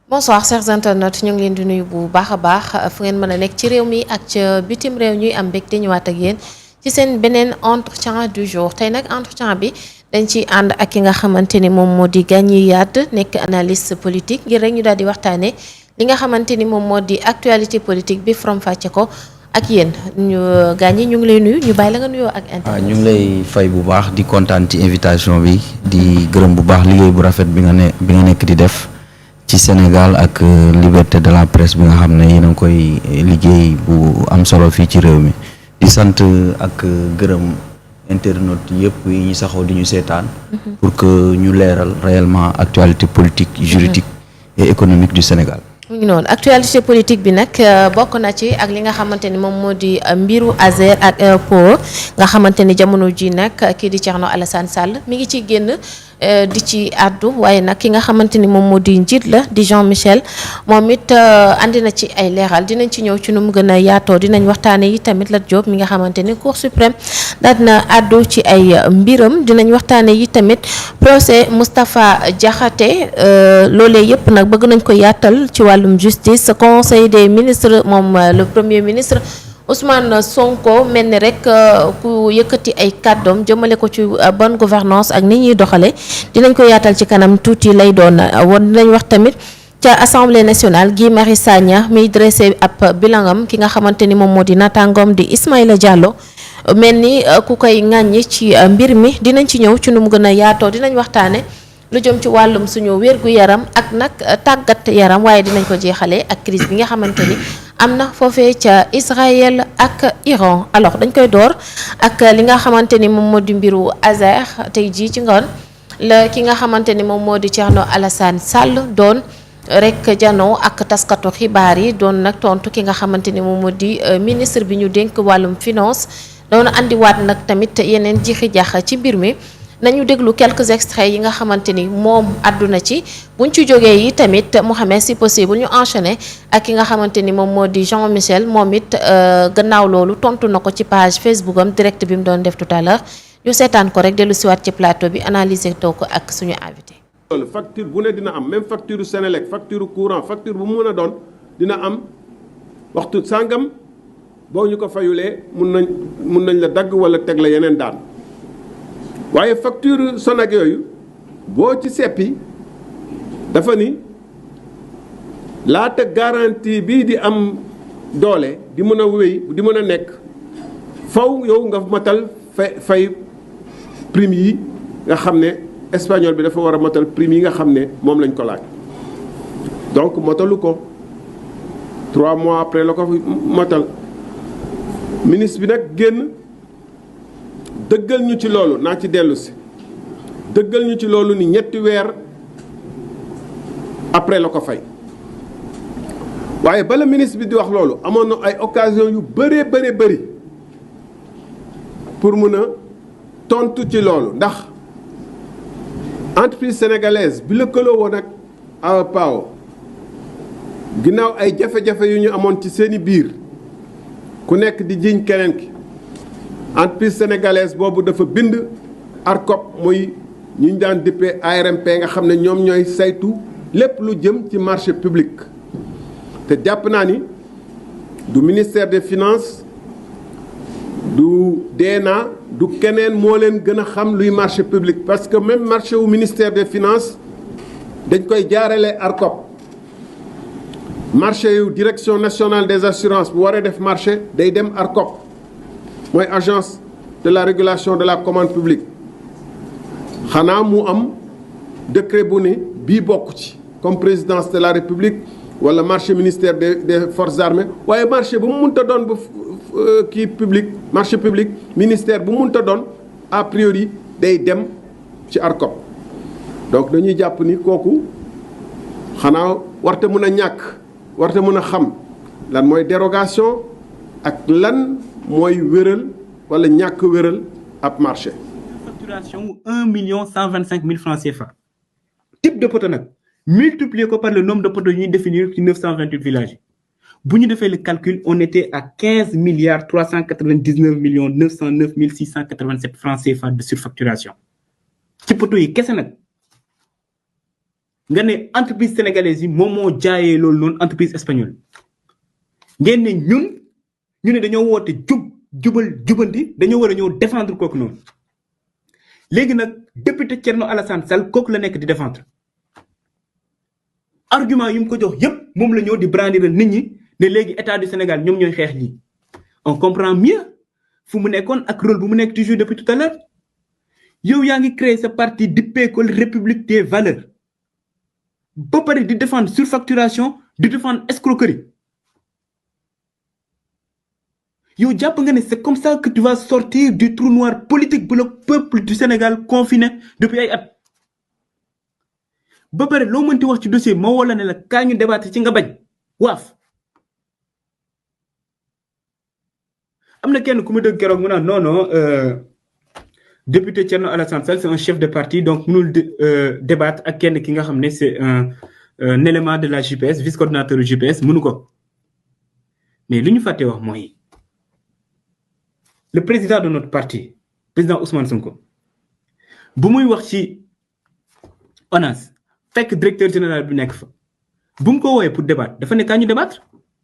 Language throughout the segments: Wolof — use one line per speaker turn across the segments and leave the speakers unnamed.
bonsoir chers internautes ñu ngi leen di nuyu bu baax a baax fu ngeen mën a nekk ci réew mi ak ca bitim réew ñuy am mbégte ñëwaat ak yéen ci seen beneen entretien du jour tey nag entretien bi dañ ciy ànd ak ki nga xamante ni moom moo di Gagny Yade nekk analyste politique ngir rek ñu daal di waxtaanee li nga xamante ni moom moo di actualité politique bi from fàcce ko ak yéen ñu Gagny ñu ngi lay nuyu ñu bàyyi la nga nuyoo ak internet.
ñu ngi lay fay bu baax di kontaan ci invitation bi di gërëm bu baax liggéey bu rafet bi nga nekk di def. ci Sénégal ak liberté de la presse bi nga xam ne yéen a ngi koy liggéey bu am solo fii ci réew mi di sant ak gërëm internautes yëpp yi ñu saxoo di ñu seetaan pour que ñu leeral réellement actualité politique juridique et économique du Sénégal.
mu ngi noonu actualité politique bi nag bokk na ci ak li nga xamante ni moom moo di mbiru Azer ak aéroport nga xamante ni jamono ji nag kii di Thierno Alassane Sall mi ngi ci génn di ci àddu waaye nag ki nga xamante ni moom moo di njiit la di Jean Michel moom it andi na ci ay leeral dinañ ci ñëw ci nu mu gën a yaatoo dinañ waxtaane yi tamit Lat Diop mi nga xamante ni Cour suprême daal dina àddu ci ay mbiram dinañ waxtaane yi tamit procès Moustapha Diakhaté loolee yëpp nag bëgg nañ ko yaatal ci wàllum justice conseil des ministres moom le premier ministre Ousmane Sonko mel ni rek ku yëkkati ay kàddoom jëmale ko ci bonne gouvernance ak ni ñuy doxale dinañ ko yaatal ci kanam tuuti lay doon woon dinañ wax tamit ca assemblée nationale Guy Marius Sagna miy dressé ab bilangam ki nga xamante ni moom moo di naataangoom di Ismaïla Diallo mel ni ku koy ŋàññi ci mbir mi dinañ ci ñëw ci nu mu gën a yaatoo dinañ waxtaane lu jëm ci wàllum suñu wér-gu-yaram ak nag tàggat yaram waaye dinañ ko jeexalee ak crise bi nga xamante ni am na foofee ca Israël ak Iran alors dañ koy door ak li nga xamante ni moom moo di mbiru Azer tey jii ci ngoon la ki nga xamante ni moom moo di Thierno Alassane Sall doon rek janoo ak taskatu xibaar yi doon nag tontu ki nga xamante ni moom moo di ministre bi ñu dénk wàllum finance doon andiwaat nag tamit yeneen jixi jax ci mbir mi nañu déglu quelques extraits yi nga xamante ni moom àdduna ci buñ ci jógee yi tamit Mohamed si possible ñu enchaîner ak ki nga xamante ni moom moo di Jean Michel moom it gannaaw loolu tontu na ko ci page Facebook am direct bi mu doon def tout à l'heure ñu seetaan ko rek dellu siwaat ci plateau bi analyser too ko ak suñu invité.
loolu facture bu ne dina am même facture Sénélec facture courant facture bu mu mën a doon dina am waxtu sàngam boo ñu ko fayulee mun nañ la dagg wala teg la yeneen daan. waaye facture Sonac yooyu boo ci seppi dafa ni laata garantie bii di am doole di mën a wéy di mën a nekk faw yow nga matal fay prime yi nga xam ne espagnol bi dafa war a matal prime yi nga xam ne moom lañ ko laaj donc matalu ko 3 mois après la ko matal ministre bi nag génn dëggal ñu ci loolu naa ci dellu si dëggal ñu ci loolu ni ñetti weer après la ko fay waaye bala ministre bi di wax loolu amoon na ay occasion yu bëri pour mën a tontu ci loolu ndax entreprise sénégalaise bi lëkkaloo woon ak AEPAO ginnaaw ay jafe-jafe yu ñu amoon ci seeni biir ku nekk di jiiñ keneen ki entreprise sénégalaise boobu dafa bind ARCOP muy ñu daan dippee ARMP nga xam ne ñoom ñooy saytu lépp lu jëm ci marché public te jàpp naa ni du ministère des finances du DNA du keneen moo leen gën a xam luy marché public parce que même marché wu ministère des finances dañ koy jaarale ARCOP marché yu direction nationale des assurances bu waree def marché day dem ARCOP mooy agence de la régulation de la commande publique xanaa mu am décret bu ne bii bokk ci comme présidence de la république wala marché ministère des forces armées waaye marché bu mu mënta doon bu kii public marché public ministère bu mu mënta doon a priori day dem ci ARCOP donc dañuy jàpp ni kooku xanaa warte mën a ñàkk warte mën a xam lan mooy dérogation ak lan mooy wéral wala ñàkk wéral ab marché.
Facturation 1 125 000 francs CFA. Type de poteau nag multiplié ko par le nombre de poteaux yu ñuy définir ci 928 villages yi bu ñu defee le calcul on était à 15 milliards 399 millions 909 687 francs CFA de surfacturation ci poteaux yi kese nag nga ne entreprise sénégalaise yi moom moo jaayee loolu noonu entreprise espagnole ngeen ne ñu ne dañoo woote jubanti dañoo war a ñëw défendre kooku noonu léegi nag député Thierno Alassane Sall kooku la nekk di défendre argument yu mu ko jox yépp moom la ñëw di brandir nit ñi ne léegi état du Sénégal ñoom ñooy xeex lii on comprend mieux fu mu nekkoon ak rôle bu mu nekk toujours depuis tout à l'heure yow yaa ngi créer sa parti di pécole République des valeurs ba pare di défendre surfacturation di défendre escroquerie yow jàpp nga ne c'est comme ça que tu vas sortir du trou noir politique bu le peuple du Sénégal confiné depuis ay at ba pare loo mënti wax ci dossier moo wala ne la kaa ñu débattre ci nga bañ waaf am na kenn ku mu dëgg keroog mu naan non député Thierno Alassane Sall c'est un chef de parti donc mënul débattre ak kenn ki nga xam ne c'est un élément de la JPS vice coordinateur du JPS mënu ko mais li ñu fàtte wax mooy le président de notre parti président Ousmane Sonko bu muy wax ci ONAS fekk directeur général bi nekk fa bu mu ko woowee pour débattre dafa ne kaa ñu débattre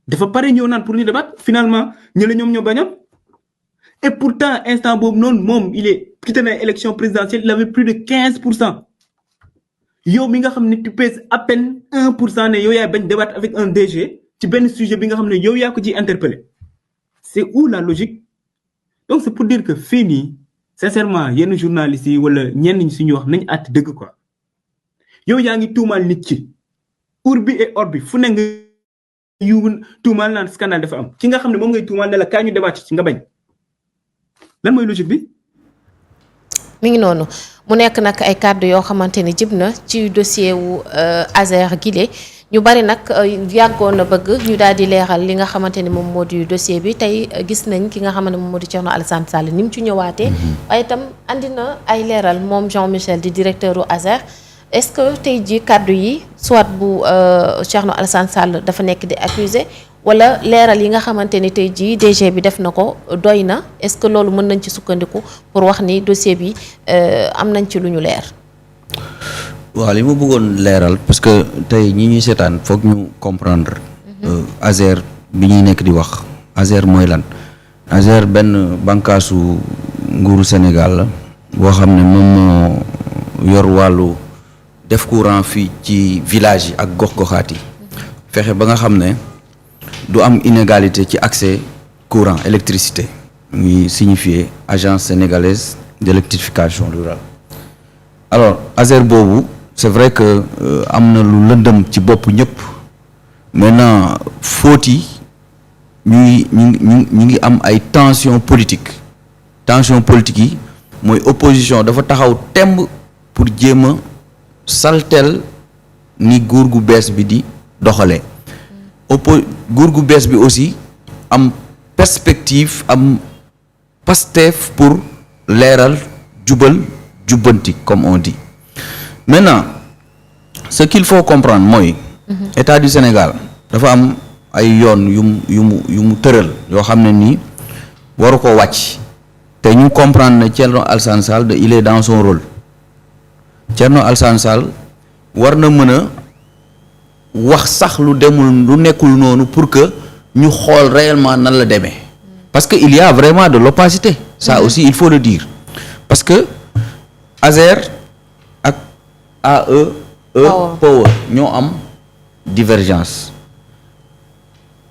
dafa pare ñëw naan pour ñu débattre finalement ñu la ñoom ñoo bañoon et pourtant instant boobu noonu moom il est quitté na élection présidentielle il avait plus de 15%. yow mi nga xam ne tu pèses à peine 1% ne yow yaay bañ débattre avec un DG ci benn sujet bi nga xam ne yow yaa ko ciy interpellé c'est où la logique donc c'est pour dire que fii nii sincèrement yenn journalistes yi wala ñenn ñi suñu wax nañ àtt dëgg quoi yow yaa ngi tuumaal nit ci urbi et orbi fu ne nga yu tuumaal naan scandale dafa am ki nga xam ne moom ngay tuumaal ne la kaa ñu débattre ci nga bañ lan mooy logique bi.
mi ngi noonu mu nekk nag ay kàddu yoo xamante ni jib na ci dossier wu Azer Guilé ñu bari nag yàggoon na bëgg ñu daal di leeral li nga xamante ni moom moo di dossier bi tey gis nañ ki nga xamante ne moom moo di Thierno Alassane Sall ni mu ci ñëwaatee. waaye itam andi na ay leeral moom Jean Michel di directeur u Azer est-ce que tey jii kàddu yi soit bu Thierno Alassane Sall dafa nekk di accusé wala leeral yi nga xamante ni tey jii DG bi def na ko doy na est-ce que loolu mën nañ ci sukkandiku pour wax ni dossier bi am nañ ci lu ñu leer.
waaw li ma bëggoon leeral parce que tey ñi ñuy seetaan foog ñu comprendre. Azer bi ñuy nekk di wax Azer mooy lan. Azer benn bànqaasu nguuru Sénégal la boo xam ne moom moo yor wàllu def courant fii ci village yi ak gox-goxaat yi fexe ba nga xam ne. du am inégalité ci accès courant électricité muy signifier agence sénégalaise d'électrification rurale alors Azer boobu c'est vrai que am na lu lëndëm ci bopp ñëpp maintenant faute yi ñu ngi am ay tension politique yi mooy opposition dafa taxaw temb pour jéem a saltel ni nguur gu bees bi di doxalee nguur gu bees bi aussi am perspective am Pastef pour leeral jubal jubbanti comme on dit maintenant ce qu'il faut comprendre mooy état du Sénégal dafa am ay yoon yu mu tëral yoo xam ne nii waru ko wàcc te ñu comprendre ne Thierno Alassane Sall il est dans son rôle Thierno Alassane Sall war na mën a wax sax lu nekkul noonu pour que ñu xool réellement nan la demee parce que il y a vraiment de l'opacité ça aussi il faut le dire parce que Azer ak AE Power ñoo am divergence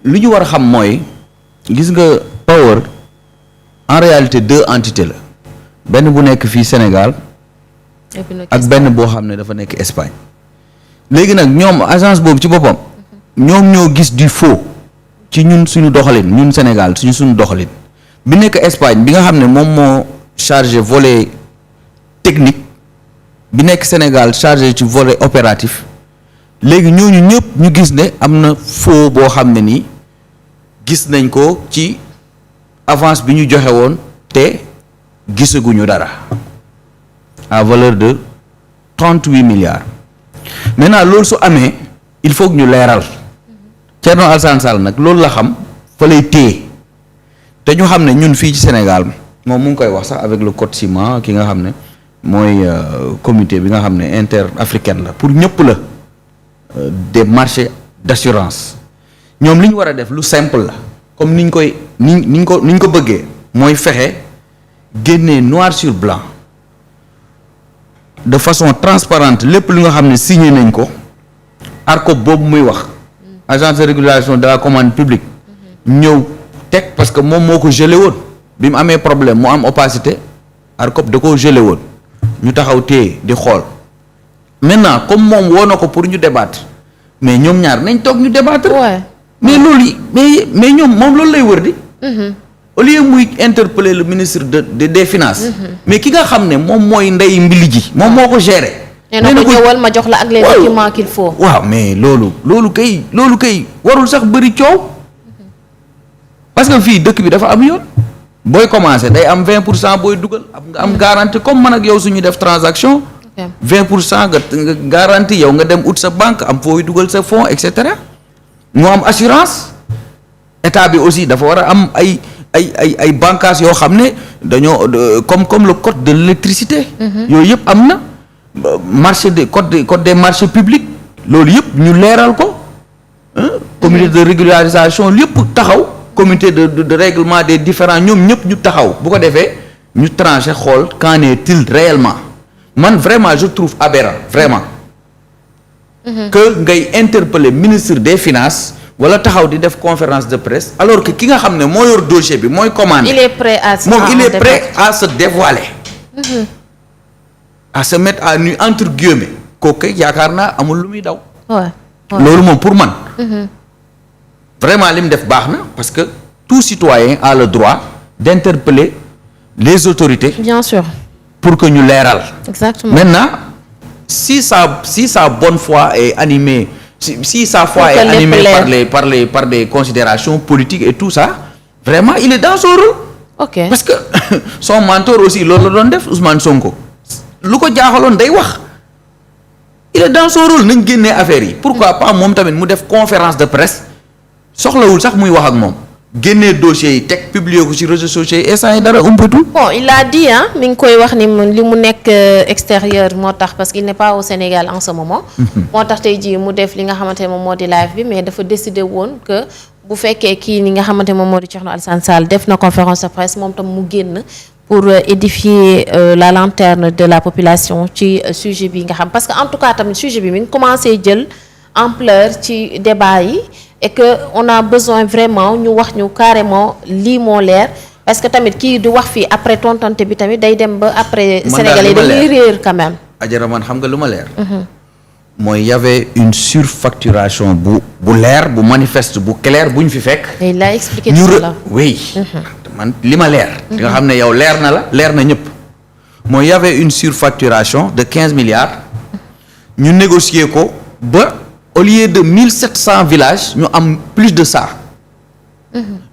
lu ñu war a xam mooy gis nga Power en réalité deux entités la benn bu nekk fii Sénégal ak benn boo xam ne dafa nekk Espagne léegi nag ñoom agence boobu ci boppam ñoom ñoo gis du faux ci ñun suñu doxalin ñun Sénégal suñu doxalin bi nekk Espagne bi nga xam ne moom moo chargé volet technique bi nekk Sénégal chargé ci volet opératif léegi ñooñu ñëpp ñu gis ne am na faux boo xam ne nii gis nañ ko ci avance bi ñu joxe woon te gisaguñu dara à valeur de 38 milliards maintenant loolu su amee il faut que ñu leeral Thierno Alassane Sall nag loolu la xam fa lay téye te ñu xam ne ñun fii ci Sénégal moom mu ngi koy wax sax avec le code ciment ki nga xam ne mooy comité bi nga xam ne inter africaine la pour ñëpp la des marchés d'assurance ñoom li ñu war a def lu simple la comme niñ ko bëggee mooy fexe génnee noir sur blanc de façon transparente lépp li nga xam ne signé nañ ko ARCOP boobu muy wax agence de régulation de la commande publique ñëw teg parce que moom moo ko gelé woon bi mu amee problème mu am opacité ARCOP da koo gelé woon ñu taxaw téye di xool maintenant comme moom woo na ko pour ñu débattre mais ñoom ñaar nañ toog ñu débattre. mais loolu mais ñoom moom loolu lay wër di. au lieu muy interpeller le ministre des finances. mais ki nga xam ne moom mooy ndey mbili ji moom moo ko gérer.
nee na ko ñëwal ma jox la ak les documents qu'il faut.
waaw mais loolu kay warul sax bëri coow. parce que fii dëkk bi dafa am yoon. booy commencer day am 20% booy dugal nga am garantie comme man ak yow suñu def transaction. 20% nga garantie yow nga dem ut sa banque am fooy dugal sa fonds et cetera. moo am assurance état bi aussi dafa war a am ay bànqaas yoo xam ne dañoo comme le code de l'électricité. yooyu yëpp am na marché de code des marchés publics loolu yëpp ñu leeral ko. comité de régularisation lépp taxaw comité de règlement des différends ñoom ñëpp ñu taxaw bu ko defee ñu tranché xool qu'en est-il réellement man vraiment je trouve aberrant vraiment. que ngay interpeller ministre des finances wala taxaw di def conférence de presse alors que ki nga xam ne moo yor dossier bi mooy commandé.
il est prêt à
se dévoiler. à se mettre à nu entre guillemets kooku yaakaar naa amul lu muy daw. loolu moom pour man. vraiment li mu def baax na parce que tout citoyen a le droit d'interpeller les autorités.
bien sûr. pour
que ñu leeral.
exactement
maintenant. si sa bonne foi est animée si sa foi est animée par des considérations politiques et tout ça vraiment il est dans son rôle.
ok
parce que son mentor aussi loolu la doon def Ousmane Sonko lu ko jaaxaloon day wax il est dans son rôle nañ génnee affaire yi pourquoi pas moom tamit mu def conférence de presse soxlawul sax muy wax ak moom génnee dossiers yi teg publier ko ci réseaux sociaux yi instant yi dara umpatu.
bon il a dit mi ngi koy wax ni li mu nekk extérieur moo tax parce qu'il n'est pas au Sénégal en ce moment. moo tax tey jii mu def li nga xamante ne moom moo di live bi mais dafa décider woon que bu fekkee kii ni nga xamante ne moom moo di Thierno Alassane Sall def na conférence de presse moom tam mu génn pour édifier la lanterne de la population ci sujet bi nga xam parce que en tout cas tamit sujet bi mi ngi commencé jël ampleur ci débat yi. et que on a besoin vraiment ñu wax ñu carrément lii moo leer parce que tamit kii di wax fii après tontante bi tamit day dem ba après. Sénégalais yi dañuy réer quand même.
Adjara man xam nga lu ma leer. mooy y avait une surfacturation bu leer bu manifeste bu clair bu ñu fi fekk.
il a expliqué tout cela.
oui. man li ma leer. nga xam ne yow leer na la leer na ñëpp. mooy y avait une surfacturation de 15 milliards. ñu négocier ko ba. au lieu de 1700 villages ñu am plus de ça.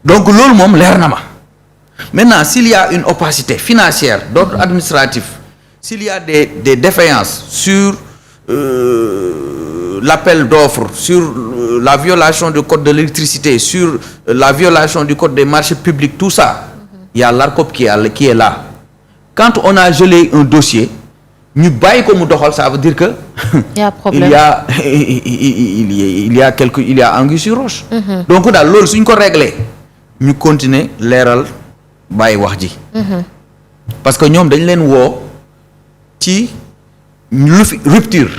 donc loolu moom leer na ma. maintenant s'il y a une opacité financière d'ordre administratif s'il y a des défaillances sur l'appel d'offres sur la violation du code de l'électricité sur la violation du code des marchés publics tout ça il y a l'ARCOP qui est là quand on a gelé un dossier ñu bàyyi ko mu doxal ça veut dire que.
il y a problème
il y a anguille sur roche. donc daal loolu suñ ko réglé ñu continuer leeral bàyyi wax ji. parce que ñoom dañ leen woo ci lu fi rupture.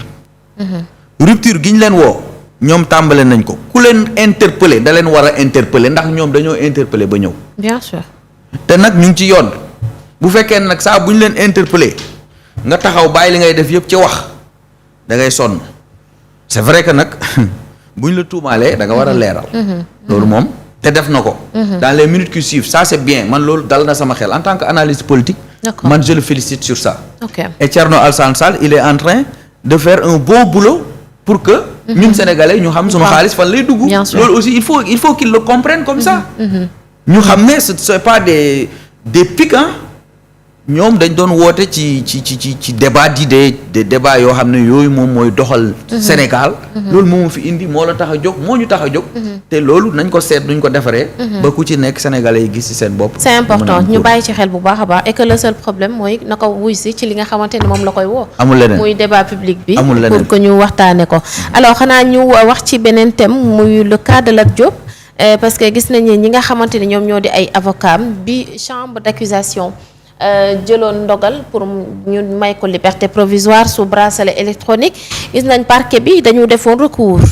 rupture gi ñu leen woo ñoom tàmbale nañ ko ku leen interpeller da leen war a interpeller ndax ñoom dañoo interpeller ba ñëw.
bien sûr.
te nag ñu ngi ci yoon bu fekkee nag saa bu ñu leen interpeller. nga taxaw bàyyi li ngay def yëpp ci wax da ngay sonn c'est vrai que nag buñ la tuumaalee da nga war a leeral. loolu moom te def na ko. dans les minutes qui suivent ça c'est bien man loolu dal na sama xel en tant que analyste politique. man je le félicite sur ça. et Thierno Alassane Sall il est en train de faire un bon boulot pour que. ñun sénégalais ñu xam sunu xaalis fan lay dugg. loolu aussi il faut qu'il le comprenne comme ça. ñu xam ne c'est pas des pics ñoom dañ doon woote ci débat d'idées des débats yoo xam ne yooyu moom mooy doxal Sénégal loolu moo fi indi moo la tax a jóg moo ñu tax a jóg te loolu nañ ko seet nuñ ko defaree ba ku ci nekk sénégalais yi gis ci seen bopp
c'est important ñu bàyyi ci xel bu baax a baax et que le seul problème mooy na ko wuy si ci li nga xamante ne moom la koy woo
amul leneen
muy débat public bi
amul leneen
pour que ñu waxtaane ko alors xanaa ñu wax ci beneen thème muy le cas de Lat Diop parce que gis nañ ñi nga xamante ne ñoom ñoo di ay avocats bi chambre d'accusation jëloon ndogal pour ñu may ko liberté provisoire sous bracelet électronique gis nañ parquet bi dañu defoon recours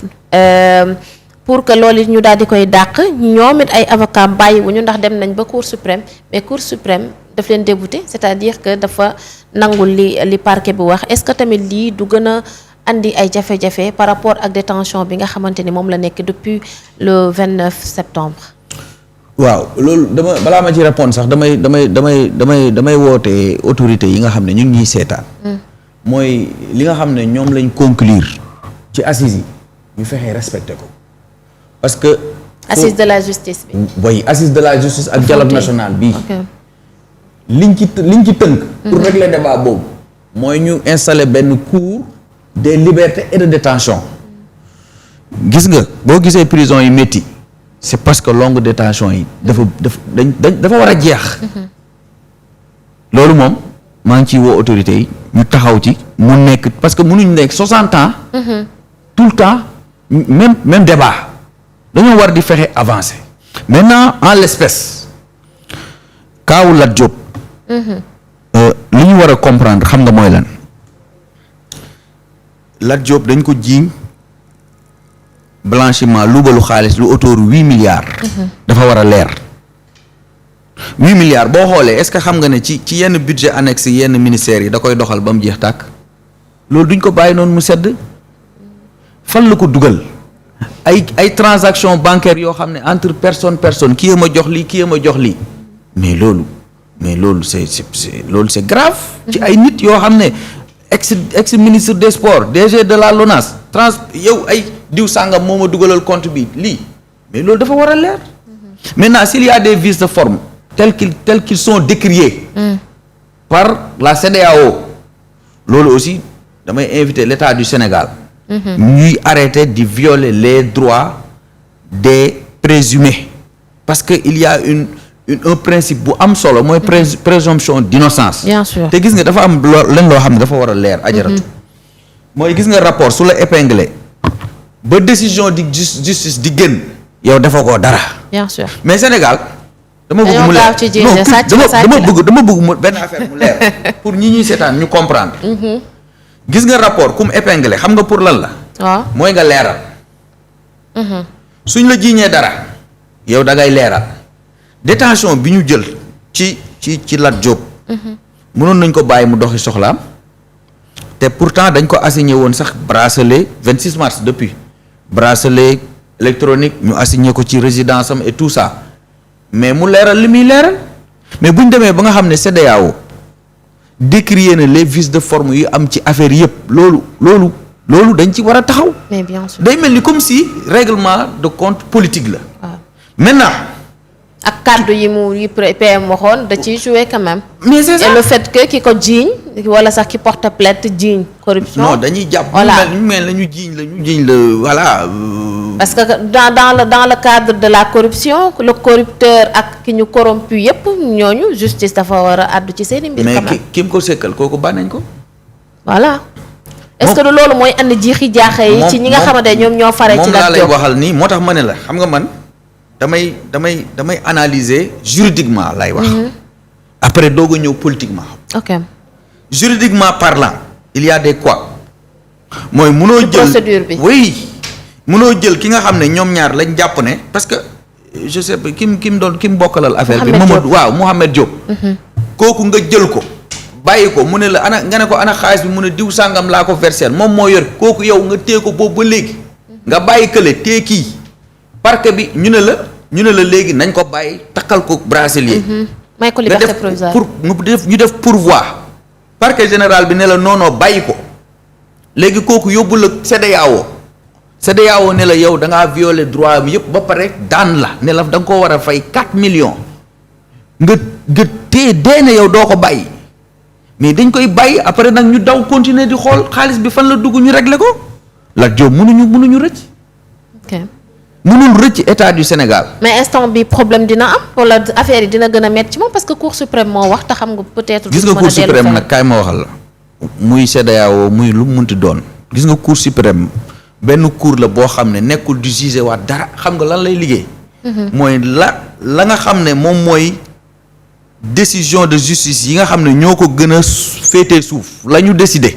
pour que loolu ñu daal di koy dàq ñoom it ay avocats bàyyiwuñu ndax dem nañ ba cour suprême mais cour suprême daf leen débouté c'est-à-dire que dafa nangul li parquet bi wax est-ce que tamit lii du gën a andi ay jafe-jafe par rapport ak détention bi nga xamante ni moom la nekk depuis le 29 septembre.
waaw loolu balaa ma ci répondre sax damay woote autorités yi nga xam ne ñu ngi ñuy seetaan. mooy li nga xam ne ñoom lañ conclure ci assises yi ñu fexee respecté ko parce que.
assise de la justice bi.
boy assise de la justice ak dialogue national bii. liñ ci tënk. pour régler débat boobu. mooy ñu installer benn cour des libertés et de détention gis nga boo gisee prison yi métti. c'est parce que longue détention yi dafa war a jeex loolu moom maa ngi ciy woo autorités yi ñu taxaw ci mu nekk parce que mënuñ nekk 60 ans tout le temps même débat dañoo war di fexe avancer maintenant en l'espèce kaawu Lat Diop li ñu war a comprendre xam nga mooy lan Lat Diop dañ ko jiiñ blanchiment luubalu xaalis lu autour 8 milliards. dafa war a leer 8 milliards boo xoolee est-ce que xam nga ne ci yenn budget annexe yenn ministères yi da koy doxal ba mu jeex tàkk loolu duñ ko bàyyi noonu mu sedd fan la ko dugal ay transactions bancaires yoo xam ne entre personne kii ma jox lii mais loolu c'est grave. ci ay nit yoo xam ne ex ministre des sports DG de la LONASE yow ay. diw sàngam moo ma dugalal compte bi lii mais loolu dafa war a leer maintenant s'il y a des vices de forme tels qu'ils sont décriés par la CEDEAO loolu aussi damay inviter l'État du Sénégal ñuy arrêter de violer les droits des présumés parce que il y a un principe bu am solo mooy présomption d'innocence
bien sûr
te gis nga dafa am leen loo xam ne dafa war a leer ajaratu mooy gis nga rapport su la épinglé ba décision di justice di génn yow dafa ko dara.
bien sûr
mais Sénégal. dama bëgg mu leer dama bëgg mu benn affaire mu leer pour ñi ñuy seetaan ñu comprendre. gis nga rapport kum épinglé xam nga pour lan la. waaw mooy nga leeral. suñ la jiiñee dara yow da ngay leeral. détention bi ñu jël ci Lat Diop. mënoon nañ ko bàyyi mu doxi soxlaam. te pourtant dañ ko assigné woon sax bracelet 26 mars depuis. bracelet électronique ñu assigné ko ci résidence am et tout ça mais mu leeral li muy leeral mais bu ñu demee ba nga xam ne CEDEAO décrié na les vices de forme yu am ci affaire yëpp loolu dañ ci war a taxaw.
mais bien sûr
day mel ni comme si règlement de compte politique la. waaw maintenant.
ak kàddu yi PM waxoon da ciy jouer quand même.
mais c'est ça
et le fait que ki ko jiiñ wala sax ki porte plainte jiiñ corruption.
non dañuy jàpp.
voilà
ñu mel la ñu jiiñ la voilà.
parce que dans le cadre de la corruption le corrupteur ak ki ñu corrompu yépp ñooñu justice dafa war a àddu ci seen i mbir.
mais ki mu ko sekkal kooku ba nañ ko.
voilà. est-ce que loolu mooy andi jiixi jaaxa yi. ci ñi nga xamante ñoom ñoo fare ci la.
moom laa lay waxal nii moo tax ma ne la xam nga man. damay analyser juridiquement lay wax. après doog a ñëw politiquement.
ok
juridiquement parlant il y a des quoi. mooy mënoo jël
procédure bi.
oui mënoo jël ki nga xam ne ñoom ñaar lañ jàpp ne parce que je sais pas ki mu bokkalal affaire bi. Mohamed Diop. kooku nga jël ko. bàyyi ko mu ne la nga ne ko ana xaalis bi mu ne diw sàngam laa ko versé moom moo yor kooku yow nga téye ko boobu ba léegi. nga bàyyi kële téye kii. parquet bi ñu ne la léegi nañ ko bàyyi takkal ko bracelet.
may ko liberté provisoire
ñu def pourvoi. parquet général bi ne la non bàyyi ko. léegi kooku yóbbu la CEDEAO ne la yow da ngaa violer droit am yëpp ba pare daan la ne la da nga koo war a fay 4 millions. nga téye dee ne yow doo ko bàyyi mais dañ koy bàyyi après nag ñu daw continuer di xool xaalis bi fan la dugg ñu régler ko Lat Diop mënuñu rëcc.
ok
mënul rëcc état du Sénégal.
mais instant bi problème dina am wala affaire yi dina gën a métti ci moom parce que Cour suprême moo wax te xam nga peut-être.
gis nga Cour suprême nag kaay ma waxal la. muy CEDEAO muy lu mu munti doon. gis nga Cour suprême benn cour la boo xam ne nekkul di juger waat dara xam nga lan lay liggéey. mooy la nga xam ne moom mooy décision de justice yi nga xam ne ñoo ko gën a féetee suuf la ñu décider.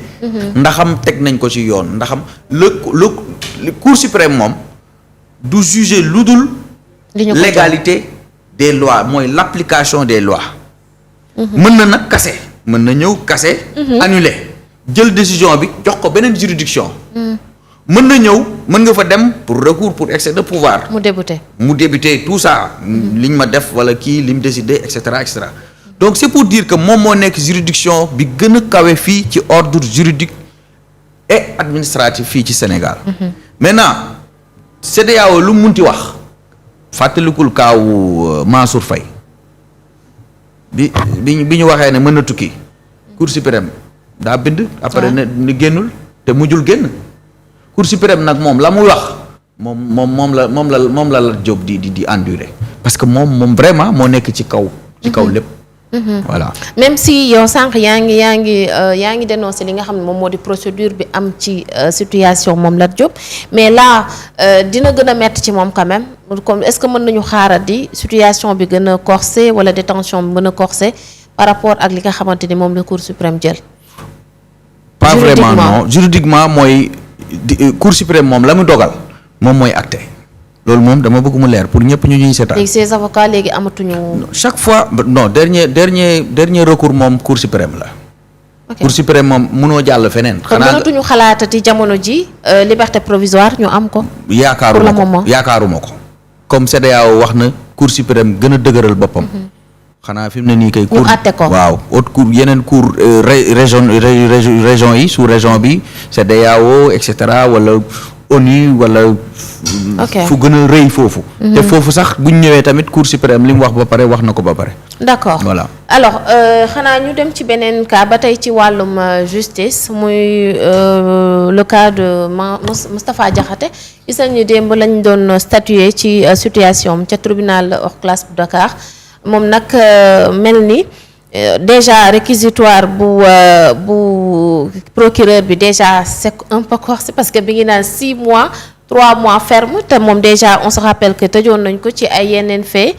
ndaxam teg nañ ko ci yoon ndaxam le Cour suprême moom du juger lu dul légalité des lois mooy l'application des lois. mën na nag kase mën na ñëw kase. annuler jël décision bi jox ko beneen juridiction. mën na ñëw mën nga fa dem pour recours pour excès de pouvoir. mu débuter tout ça. liñ ma def wala kii li mu décidé et cetera et cetera. donc c'est pour dire que moom moo nekk juridiction bi gën a kawe fii ci ordre juridique et administratif fii ci Sénégal. maintenant CEDEAO lu mu munti wax fàttalikul kaawu Mansour Faye bi ñu waxee ne mën na tukki Cour suprême daa bind. après ne génnul te mujjul génn. Cour suprême nag moom la muy wax moom la Lat Diop di endurer parce que moom vraiment moo nekk ci kaw lépp. voilà
même si yow sànq yaa ngi dénoncé li nga xam ne moom moo di procédure bi am ci situation moom Lat Diop mais là dina gën a metti ci moom quand même comme est-ce que mën nañu xaarandi situation bi gën a corsé wala détention bi gën a corsé par rapport ak li nga xamante ni moom la Cour suprême jël.
pas vraiment non juridiquement mooy. Cour suprême moom la mu dogal moom mooy acté loolu moom dama bëgg mu leer pour ñëpp ñu ñuy seetaan.
léegi ces avocats léegi amatuñu.
chaque fois non dernier recours moom Cour suprême la. ok Cour suprême moom mënoo jàll feneen.
xanaa kon mënatuñu xalaatati jamono ji liberté provisoire ñu am ko.
yaakaaruma ko comme CEDEAO wax na Cour suprême gën a dëgëral boppam. xanaa fi mu ne nii kay.
ñu àtte ko
waaw haute cour yeneen cour région yi sous région bi CEDEAO et cetera wala ONU wala. fu gën a rëy foofu. te foofu sax bu ñu ñëwee tamit Cour suprême li mu wax ba pare wax na ko ba pare.
d'accord
voilà
alors xanaa ñu dem ci beneen cas ba tey ci wàllum justice muy le cas de Moustapha Diakhaté gis nañu démb lañ doon statuer ci situation ca tribunal hors classe bu Dakar. moom nag mel ni déjà réquisitoire bu procureur bi déjà c'est un peu corsé parce que bi ngi naan 6 mois 3 mois ferme te moom déjà on se rappelle que tëjoon nañ ko ci ay yeneen fait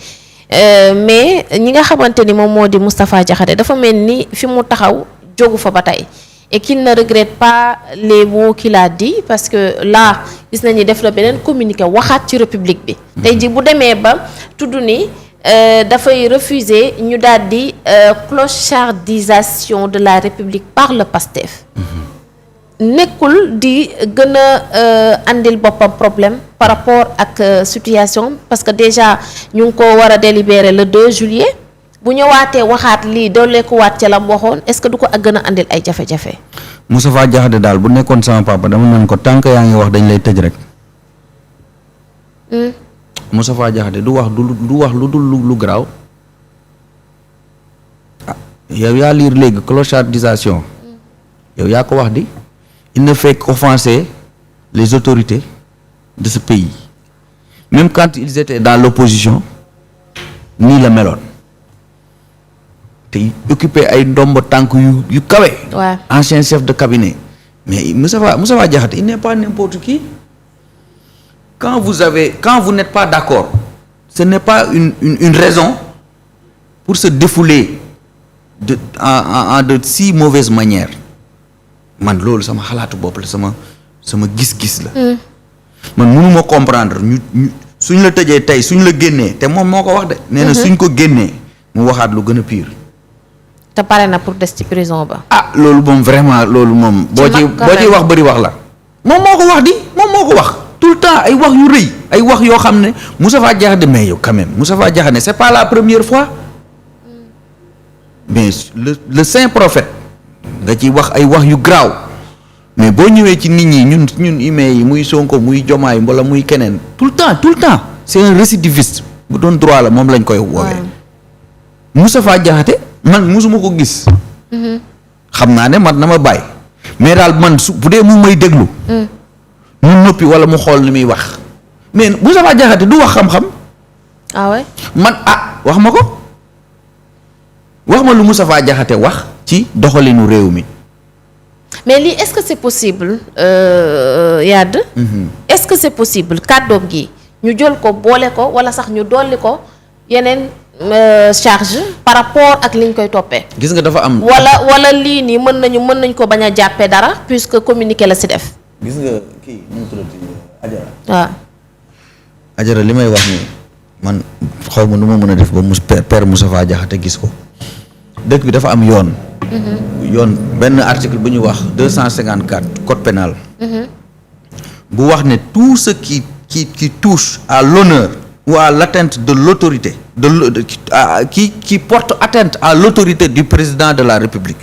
mais ñi nga xamante ni moom moo di Moustapha Diakhaté dafa mel ni fi mu taxaw jógu fa ba tey et qu'il ne regrette pas les mots qu'il a dit parce que là gis nañu def la beneen communiqué waxaat ci république bi tey ji bu demee ba tudd ni dafay refuser ñu daal di clochardisation de la République par le PASTEF. nekkul di gën a andil boppam problème par rapport ak situation parce que déjà ñu ngi ko war a délibérer le 2 juillet bu ñëwaatee waxaat lii doolee ko waat ca la mu waxoon est-ce que du ko ak gën a andil ay jafe-jafe.
Moustapha Diakhaté daal bu nekkoon sama papa dama naan ko tant que yaa ngi wax dañ lay tëj rek. Moustapha Diakhaté du wax lu dul lu garaaw ah yow yaa lire léegi clochardisation yow yaa ko wax di il ne fait qu'offenser les autorités de ce pays même quand ils étaient dans l'opposition nii la meloon te occupé ay ndombo tànk yu kawe.
Ouais.
Ancien chef de cabinet mais Moustapha Diakhaté il n'est pas n'importe qui. Quand vous n'êtes pas d'accord, ce n'est pas une raison pour se défouler en de si mauvaises manières. Man loolu sama xalaatu bopp la sama gis-gis la. man mënuma comprendre ñu suñ la tëjee tey suñ la génnee te moom moo ko wax de. nee na suñ ko génnee mu waxaat lu gën a pire.
te pare na pour des ci prison ba.
ah loolu moom vraiment loolu moom. boo ci wax bëri wax la. moom moo ko wax di moom moo ko wax. tout le temps ay wax yu rëy ay wax yoo xam ne Moustapha Diakhaté mais yow quand même Moustapha Diakhaté c'est pas la première fois mais le saint prophète nga ci wax ay wax yu graaw mais boo ñëwee ci nit ñi ñun humains yi muy Sonko muy Diomaye wala muy keneen tout le temps c'est un récidiviste bu doon droit la moom lañ koy woowee. Moustapha Diakhaté man musuma ko gis. xam naa ne mat na ma bàyyi mais daal man su bu dee mu may déglu. mu noppi wala mu xool ni muy wax mais Moustapha Diakhaté du wax xam-xam.
ah ouais
man wax ma ko wax ma lu Moustapha Diakhaté wax ci doxalinu réew mi.
mais lii est-ce que c'est possible Yade. est-ce que c'est possible kàddoom gi ñu jël ko boole ko wala sax ñu dolli ko yeneen charge par rapport ak liñ koy toppee.
gis nga dafa am.
wala lii nii mën nañ ko bañ a jàppee dara puisque communiqué la si def.
gis nga kii nu mu tuddati Ajara.
waaw.
Ajara li may wax nii man xaw ma nu ma mën a def ba père Moustapha Diakhaté gis ko dëkk bi dafa am yoon. yoon benn article bu ñu wax 254 code pénal. bu wax ne tout ce qui touche à l'honneur ou à l'atteinte de l'autorité qui porte atteinte à l'autorité du président de la République.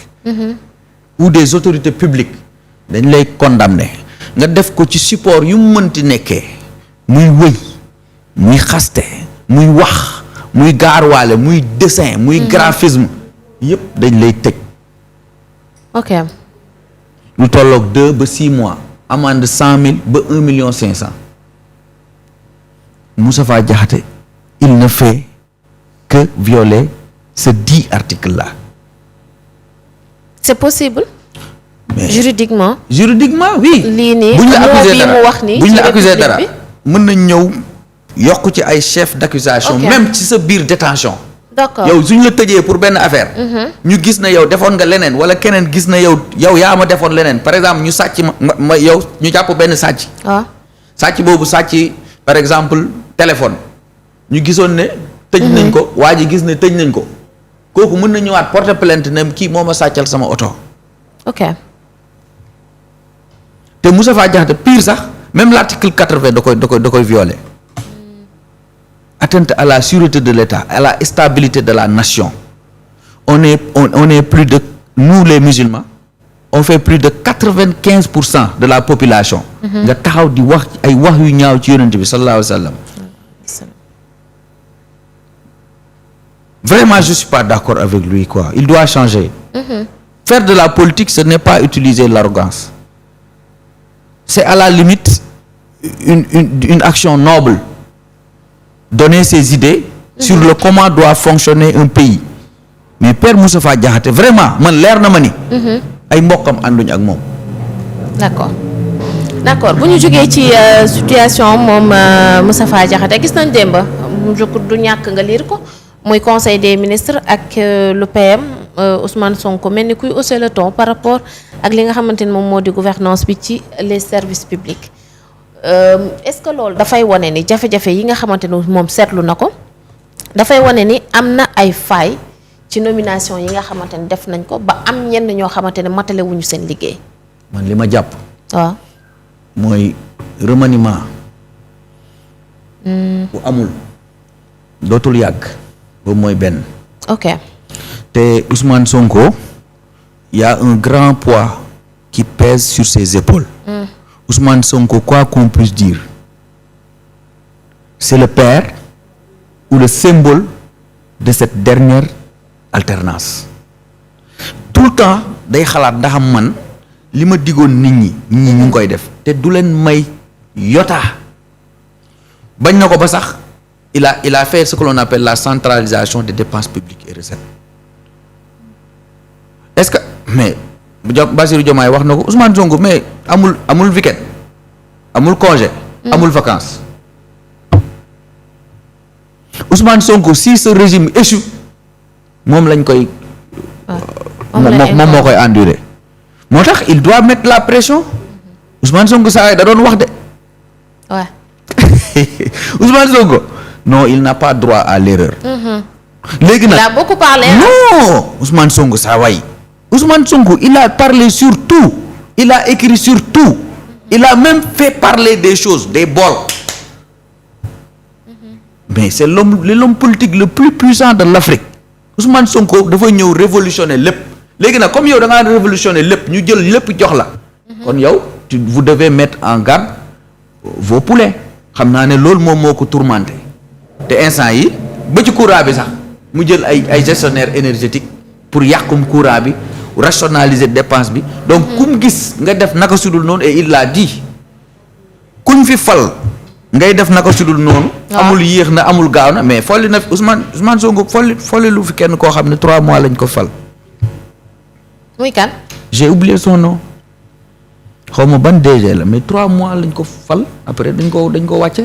ou des autorités publiques dañ lay condamner nga def ko ci support yu mu mënti nekkee muy wëy muy xaste muy wax muy gaarwaale muy dessin muy graphisme yëpp dañ lay tëj.
ok.
lu tolloog 2 ba 6 mois amende 100 000 ba 1,5 million. Moustapha Diakhaté il ne fait que violer ce 10 articles là.
c'est possible.
mais
juridiquement
oui.
lii nii
buñ la accusé dara
mu wax nii
buñ la accusé dara
bi
mën nañ ñëw yokk ci ay chef d'accusation. même ci sa biir détention.
d'accord
yow suñ la tëjee pour benn affaire. ñu gis na yow defoon nga leneen wala keneen gis na yow yaa ma defoon leneen par exemple ñu sàcc ma yow ñu jàpp benn sàcc.
waaw
sàcc boobu sàcc par exemple téléphone ñu gisoon ne. tëj nañ ko waa ji gis ne tëj nañ ko kooku mën na ñëwaat porter plainte ne kii moo ma sàccal sama oto.
ok.
te Moustapha Diakhaté pire sax même l'article 80 da koy violer. atteinte à la sûreté de l'État à la stabilité de la nation on est plus de nous les musulmans on fait plus de 95% de la population. nga taxaw di wax ay wax yu ñaaw ci yonent bi sallallahu alayhi wa sallam. Vraiment je suis pas d'accord avec lui quoi il doit changer. Faire de la politique ce n'est pas utiliser l'arrogance c'est à la limite une action noble. Donner ses idées sur le comment doit fonctionner un pays mais père Moustapha Diakhaté vraiment man leer na ma ni. ay mbokkam ànduñ ak moom.
d'accord bu ñu jógee ci situation moom Moustapha Diakhaté gis nañ démb du ñàkk nga lire ko muy conseil des ministres ak le PM Ousmane Sonko mel ni kuy hausser le ton par rapport ak li nga xamante ni moom moo di gouvernance bi ci les services publics. Est-ce que loolu dafay wane ni jafe-jafe yi nga xamante ni moom seetlu na ko dafay wane ni am na ay failles ci nomination yi nga xamante ni def nañ ko ba am ñenn ñoo xamante ne matale wuñu seen liggéey.
man li ma jàpp.
waaw.
mooy remaniement. bu amul dootul yàgg. boobu mooy benn.
ok.
te Ousmane Sonko y a un grand poids qui pèse sur ses épaules. Ousmane Sonko quoi qu'on puisse dire c'est le père ou le symbole de cette dernière alternance tout le temps day xalaat ndax man li ma digoon nit ñi ñu ngi koy def te du leen may yotaa bañ na ko ba sax il a fait ce que l'on appelle la centralisation des dépenses publiques et recettes est-ce que mais Bassirou Diomaye wax na ko Ousmane Sonko mais amul week-end amul congé amul vacances Ousmane Sonko si ce régime échoue moom lañ koy moom moo koy endurer moo tax il doit mettre la pression Ousmane Sonko saa da doon wax de
waaw
Ousmane Sonko non il n'a pas droit à l'erreur léegi nag
il a beaucoup parlé
non Ousmane Sonko saa waay Ousmane Sonko il a parlé sur tout il a écrit sur tout il a même fait parler des choses des bols mais c'est l'homme politique le plus puissant de l'Afrique Ousmane Sonko dafay ñëw révolutionner lépp léegi nag comme yow da ngaa révolutionner lépp ñu jël lépp jox la kon yow vous devez mettre en garde vos poulets xam naa ne loolu moom moo ko tourmenté te instant yi ba ci courant bi sax mu jël ay gestionnaire énergétique pour yàqum courant bi rationaliser dépense bi donc kum gis nga def naka sudul noonu et il l'a dit kuñ fi fal ngay def naka sudul noonu amul yéex na amul gaaw na mais folli na Ousmane Sonko folli lu fi kenn koo xam ne 3 mois lañ ko fal
muy kan
j'ai oublié son nom xaw ma ban DG la mais 3 mois lañ ko fal après dañ ko wàcce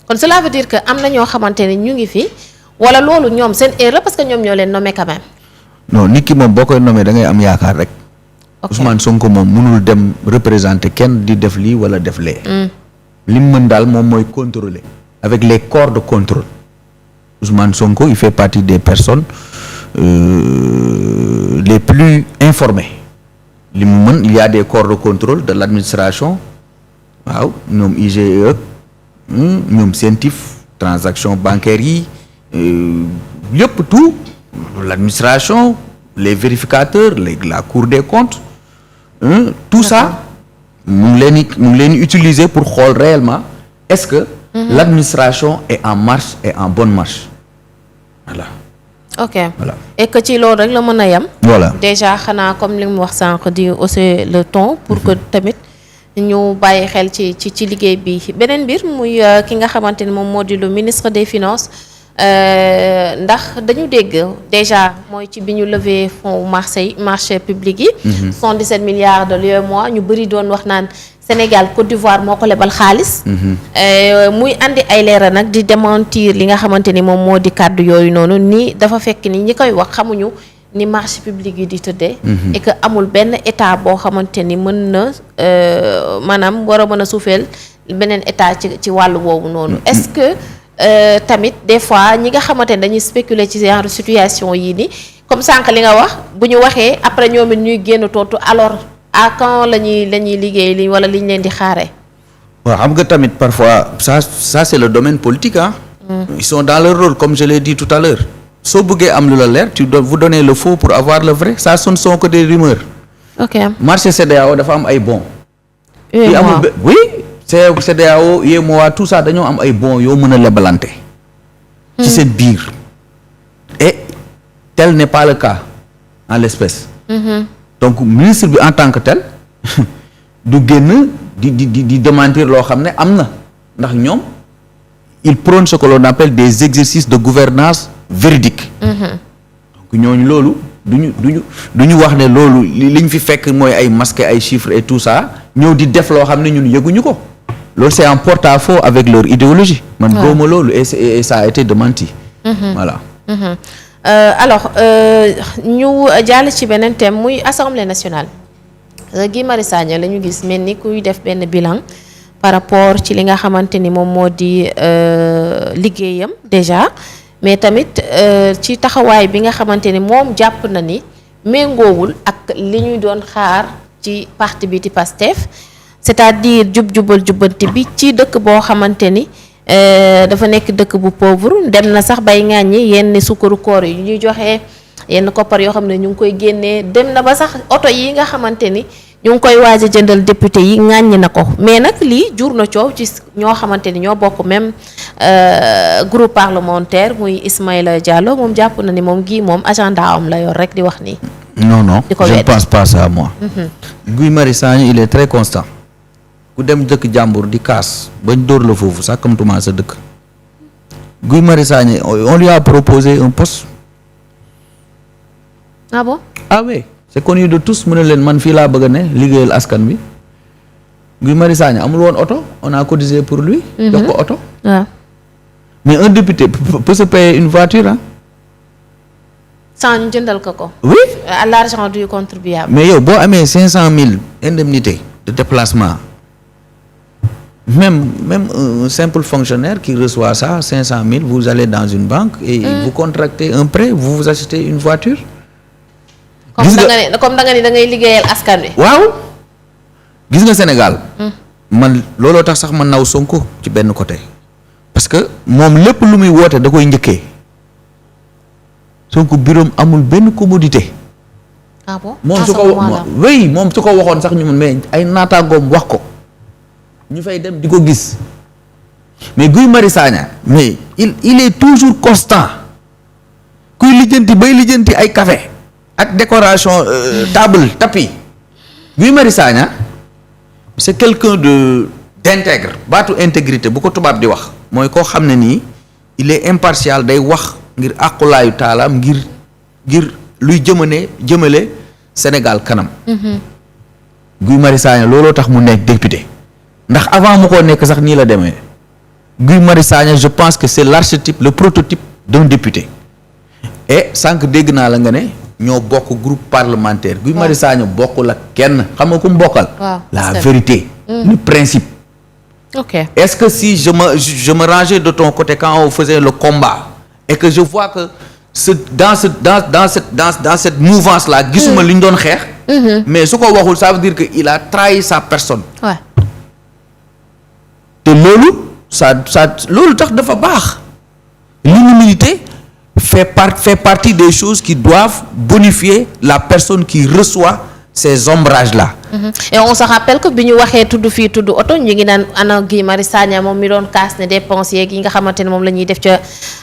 kon cela veut dire que am na ñoo xamante ne ñu ngi fi wala loolu ñoom seen erreur parce que ñoom ñoo leen nommé quand même.
non nit ki moom boo koy nommé da ngay am yaakaar rek. Ousmane Sonko moom mënul dem représenter kenn di def lii wala def lee. li mu mën daal moom mooy contrôler avec les corps de contrôle Ousmane Sonko il fait partie des personnes les plus informées li mu mën il y a des corps de contrôle de l'administration waaw ñoom IGE ñoom CENTIF transactions bancaires yi yëpp tout l'administration les vérificateurs la Cour des comptes tout ça mu ngi leen di utiliser pour xool réellement est-ce que l'administration est en marche et en bonne marche voilà.
ok
voilà
et que ci loolu rek la mën a yem.
voilà
déjà xanaa comme li mu wax sànq di hausser le ton pour que tamit ñu bàyyi xel ci liggéey bi beneen mbir muy ki nga xamante ni moom moo di le ministre des finances ndax dañu dégg déjà mooy ci bi ñu lever fonds marché public yi. 117 milliards de l'UEMOA ñu bëri doon wax naan Sénégal Côte d'Ivoire moo ko lebal xaalis. muy andi ay leeral nag di démentir li nga xamante ni moom moo di kàddu yooyu noonu ni dafa fekk ni ñi koy wax xamuñu ni marché public yi di tëddee. et que amul benn état boo xamante ni mën na maanaam war a mën a suufeel beneen état ci wàllu woowu noonu. est-ce que tamit des fois ñi nga xamante ne dañuy spéculer ci genre situation yii ni comme sànq li nga wax bu ñu waxee après ñoom it ñuy génn tontu alors à quand la ñuy liggéey li wala li ñu leen di xaaree.
waaw xam nga tamit parfois ça c'est le domaine politique ah. ils sont dans leur rôle comme je l'ai dit tout à l'heure soo bëggee am lu la leer vous donnez le faux pour avoir le vrai ça ce ne sont que des rumeurs. ok marché CEDEAO dafa am ay bons. oui. CEDEAO UEMOA tout ça dañoo am ay bons yoo mën a lebalante ci seen biir et tel n'est pas le cas en l'espèce donc ministre bi en tant que tel du génn di démentir loo xam ne am na ndax ñoom il prône ce que l'on appelle des exercices de gouvernance véridique donc ñooñu loolu duñu wax ne loolu liñ fi fekk mooy ay masques ay chiffres et tout ça ñëw di def loo xam ne ñun yëguñu ko loolu c'est en porte-à-faux avec leur idéologie man góoma loolu et ça a été démenti voilà
alors ñu jàll ci beneen thème muy Assemblée nationale Guy Marius Sagna la ñu gis mel ni kuy def benn bilan par rapport ci li nga xamante ni moom moo di liggéeyam déjà mais tamit ci taxawaay bi nga xamante ni moom jàpp na ni méngoowul ak li ñuy doon xaar ci parti bi di PASTEF c'est-à-dire jubal jubbanti bi ci dëkk boo xamante ni dafa nekk dëkk bu pauvre dem na sax bay ŋàññi yenn sukkaru koor yi ñuy joxe yenn koppar yoo xam ne ñu ngi koy génnee dem na ba sax oto yi nga xamante ni ñu ngi koy waaj a jëndal député yi ŋàññi na ko mais nag lii jur na coow ci ñoo xamante ni ñoo bokk même groupe parlementaire muy Ismaïla Diallo moom jàpp na ni moom Guy moom agenda am la yor rek di wax nii.
non je ne pense pas ça moi. Guy Marius Sagna il est très constant. ku dem dëkk jàmbur di kaas bañ dóor la foofu sàkkamtuma sa dëkk Guy Marius Sagna on lui a proposé un poste.
ah bon.
ah oui c'est connu de tous mu ne leen man fii laa bëgg a ne liggéeyal askan bi Guy Marius Sagna amul woon oto on a cotisé pour lui. jox ko oto. waaw mais un député peut se payer une voiture ah.
sans ñu jëndal ko.
oui
à l'argent du contribuable.
mais yow boo amee 500 000 indemnité de déplacement. Même un simple fonctionnaire qui reçoit ça 500 000 vous allez dans une banque et vous contractez un prêt vous achetez une voiture.
comme da nga ni da ngay liggéeyal askan wi.
waaw gis nga Sénégal. man looloo tax sax ma naw Sonko ci benn côté. parce que moom lépp lu muy woote da koy njëkkee Sonko bureau amul benn commodité.
ah bon
moom su ko moom su ko waxoon sax ñu mun mais ay naataangoom wax ko. ñu fay dem di ko gis mais Guy Marius Sagna mais il est toujours constant kuy lijjanti bay lijjanti ay café ak décoration table tapis. Guy Marius Sagna c'est quelqu'un d'intègre baatu intégrité bu ko tubaab di wax mooy koo xam ne nii il est impartial day wax ngir àqulaayu taalaam ngir luy jëmale Sénégal kanam. Guy Marius Sagna looloo tax mu nekk député ndax avant mu koo nekk sax nii la demee Guy Marius Sagna je pense que c'est l'archétype le prototype d'un député et sànq dégg naa la nga ne ñoo bokk groupe parlementaire Guy Marius Sagna bokkul ak kenn xam nga ku mu bokkal. La vérité. Le principe.
Ok.
Est-ce que si je me rangeais de ton côté quand on faisait le combat et que je vois que dans cette mouvance là gisuma li ñu doon xeex. mais su ko waxul ça veut dire que il a trahi sa personne.
Ouais.
te loolu tax dafa baax. L'humilité fait partie des choses qui doivent bonifier la personne qui reçoit ces ombrages là.
Et on se rappelle que bi ñu waxee tudd fii tudd oto ñu ngi naan ana Guy Marius Sagna moom mi doon kaas ne dépenses yeeg yi nga xamante ne moom la ñuy def ca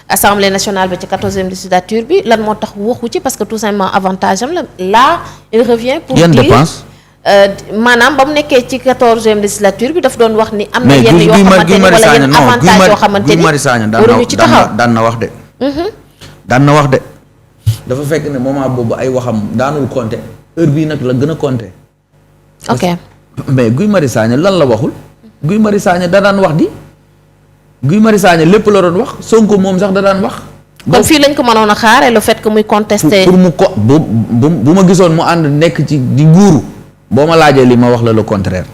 assemblée nationale ba ca 14e législature bi lan moo tax waxu ci parce que tout simplement avantage am la là il revient pour
yenn
dire
dépense
maanaam ba mu nekkee ci 14e législature bi daf doon wax ni am na yenn yoo xamante ne wala yenn avantage yoo xamante ni
Guy Marius Sagna
waruñu ci taxaw
daan na wax de daan na wax de dafa fekk ne moment boobu ay waxam daanul compter heure bii nag la gën a compter.
ok
mais Guy Marius Sagna lan la waxul Guy Marius Sagna da daan wax di Guy Marius Sagna lépp la doon wax Sonko moom sax da daan wax.
kon fii lañ ko mënoon a xaare le fait que muy contester.
pour mu ko bu ma gisoon mu ànd nekk ci di nguuru boo ma laajee li ma wax la le contraire.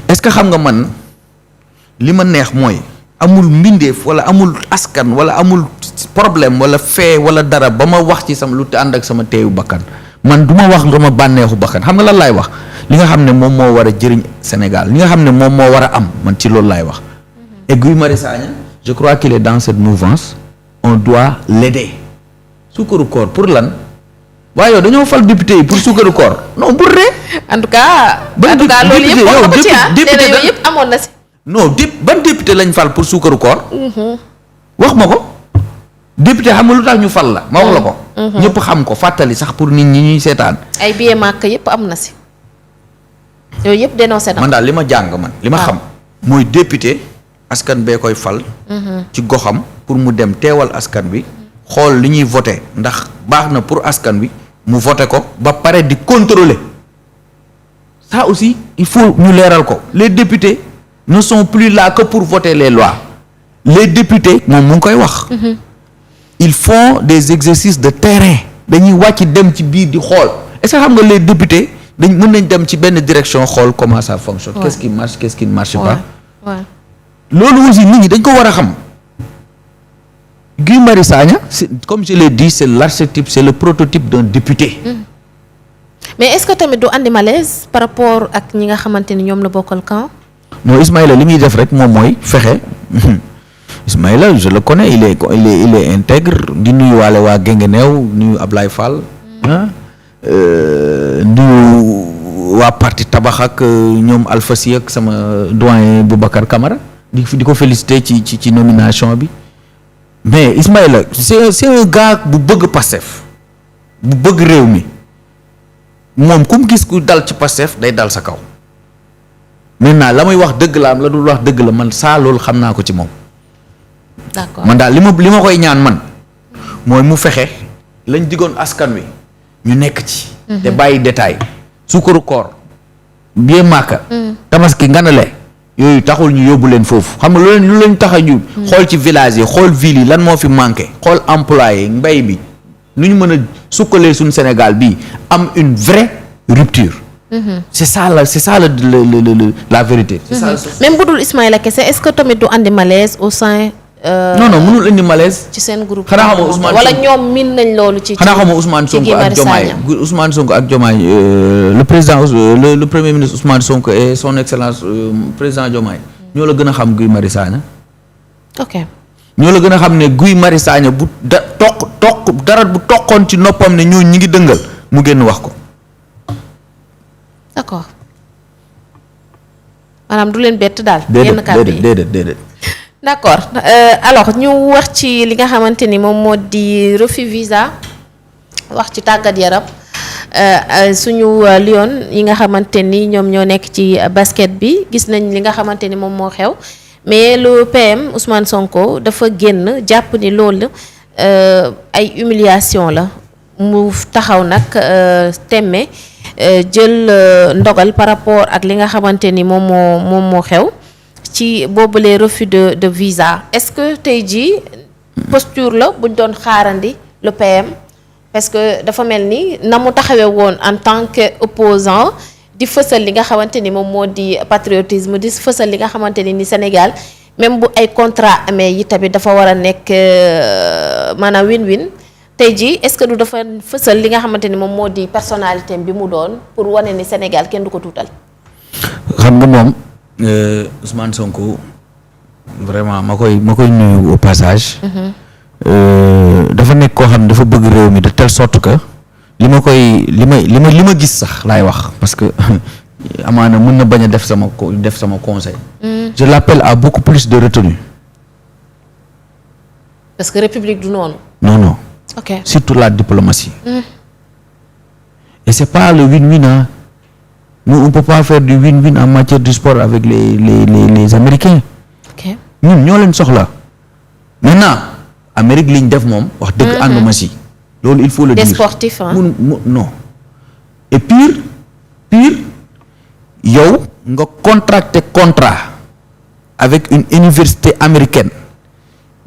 est-ce que xam nga man li ma neex mooy amul mbindeef wala amul askan wala amul problème wala fee wala dara ba ma wax ci sama lu ànd ak sama teeyu bakkan man du ma wax sama bànneexu bakkan xam nga lan laay wax li nga xam ne moom moo war a jëriñ Sénégal li nga xam ne moom moo war a am man ci loolu laay wax. et Guy Marius Sagna je crois qu'il est dans cette mouvance on doit l'aider. Suukaru koor pour lan waaye yow dañoo fal député yi pour suukaru koor non pour ree.
en tout cas. loolu yëpp wax ko ci yooyu yëpp amoon na si.
non ban député lañ fal pour suukaru koor. wax ma ko. député xam nga lu tax ñu fal la ma wax la ko. ñëpp xam ko fàttali sax pour nit ñi ñuy seetaan.
ay billet màkk yëpp am na si. yooyu yëpp dénoncé na.
man daal li ma jàng man li ma xam. mooy député askan bee koy fal. ci goxam pour mu dem teewal askan bi. xool li ñuy voté ndax baax na pour askan bi mu voté ko ba pare di contrôler ça aussi il faut ñu leeral ko les députés ne sont plus là que pour voter les lois les députés moom mu ngi koy wax. ils font des exercices de terrain dañuy wàcc dem ci biir di xool est-ce que xam nga les députés mën nañ dem ci benn direction xool comment ça fonctionne. Ouais. Qu'est-ce qui marche qu'est-ce qui ne marche pas. loolu aussi nit ñi dañ ko war a xam. Guy Marius Sagna comme je l'ai dit c'est l'archétype c'est le prototype d'un député.
mais est-ce que tamit du andi malaise par rapport ak ñi nga xamante ni ñoom la bokkal camp.
non Ismaïla li muy def rek moom mooy fexe. Ismaïla je le connais il est intègre di nuyuwaale waa Guinguinéo nuyu Ablaye Fall. nuyu waa parti tabax ak ñoom Alpha Sy ak sama doyen Boubacar Camara di ko féliciter ci nomination bi mais Ismaïla c'est un gars bu bëgg Pastef bu bëgg réew mi moom ku mu gis ku dal ci Pastef day dal sa kaw maintenant la muy wax dëgg la am la dul wax dëgg la man saa loolu xam naa ko ci moom.
d'accord
man daal li ma koy ñaan man mooy mu fexe lañ digoon askan wi ñu nekk ci. te bàyyi détail suukaru koor bie màkka tabaski nganale yooyu taxul ñu yóbbu leen foofu xam nga lu leen tax a ñu xool ci village yi xool ville yi lan moo fi manqué xool employé mbay bi nu ñu mën a sukkalee suñu Sénégal bii am une vraie rupture. c'est ça la vérité. c'est ça
même bu dul Ismaïla kese est-ce que tamit du andi malaise au sein.
non mënul indi malaise.
ci seen groupe.
xanaa xamoo Ousmane
wala ñoom min nañ loolu. ci
xanaa xamoo Ousmane Sonko ak Diomaye le président le premier ministre Ousmane Sonko et son excellence président Diomaye ñoo la gën a xam Guy Marius Sagna.
ok
ñoo la gën a xam ne Guy Marius Sagna bu dara bu toqoon ci noppam ne ñoo ñi ngi dëngal mu génn wax ko.
d'accord maanaam du leen bett daal.
déedéet.
d'accord alors ñu wax ci li nga xamante ni moom moo di refus visa wax ci tàggat yaram suñu Lion yi nga xamante ni ñoom ñoo nekk ci basket bi gis nañ li nga xamante ni moom moo xew mais le PM Ousmane Sonko dafa génn jàpp ni loolu ay humiliation la mu taxaw nag temme jël ndogal par rapport ak li nga xamante ni moom moo xew ci boobule refus de visa est-ce que tey jii posture la buñ doon xaarandi le PM parce que dafa mel ni na mu taxawee woon en tant que opposant di fësal li nga xamante ni moom moo di patriotisme di fësal li nga xamante ni Sénégal même bu ay contrat amee yi tamit dafa war a nekk maanaam win-win tey jii est-ce que du dafa fësal li nga xamante ni moom moo di personnalité bi mu doon pour wane ni Sénégal kenn du ko tuutal.
xam nga moom Ousmane Sonko vraiment ma koy nuyu au passage. dafa nekk koo xam ne dafa bëgg réew mi de telle sorte que li ma gis sax laay wax parce que amaana mën na bañ a def sama conseil. je l'appelle à beaucoup plus de retenue.
parce que république du noonu.
non.
ok
surtout la diplomatie. et c'est pas le win-win nous on peut pas faire du win-win en matière de sport avec les Américains.
ok
ñun ñoo leen soxla maintenant. Amérique liñ def moom wax dëgg ànduma si loolu il faut le dire
des sportifs
non et pire yow nga contracté contrat avec une université américaine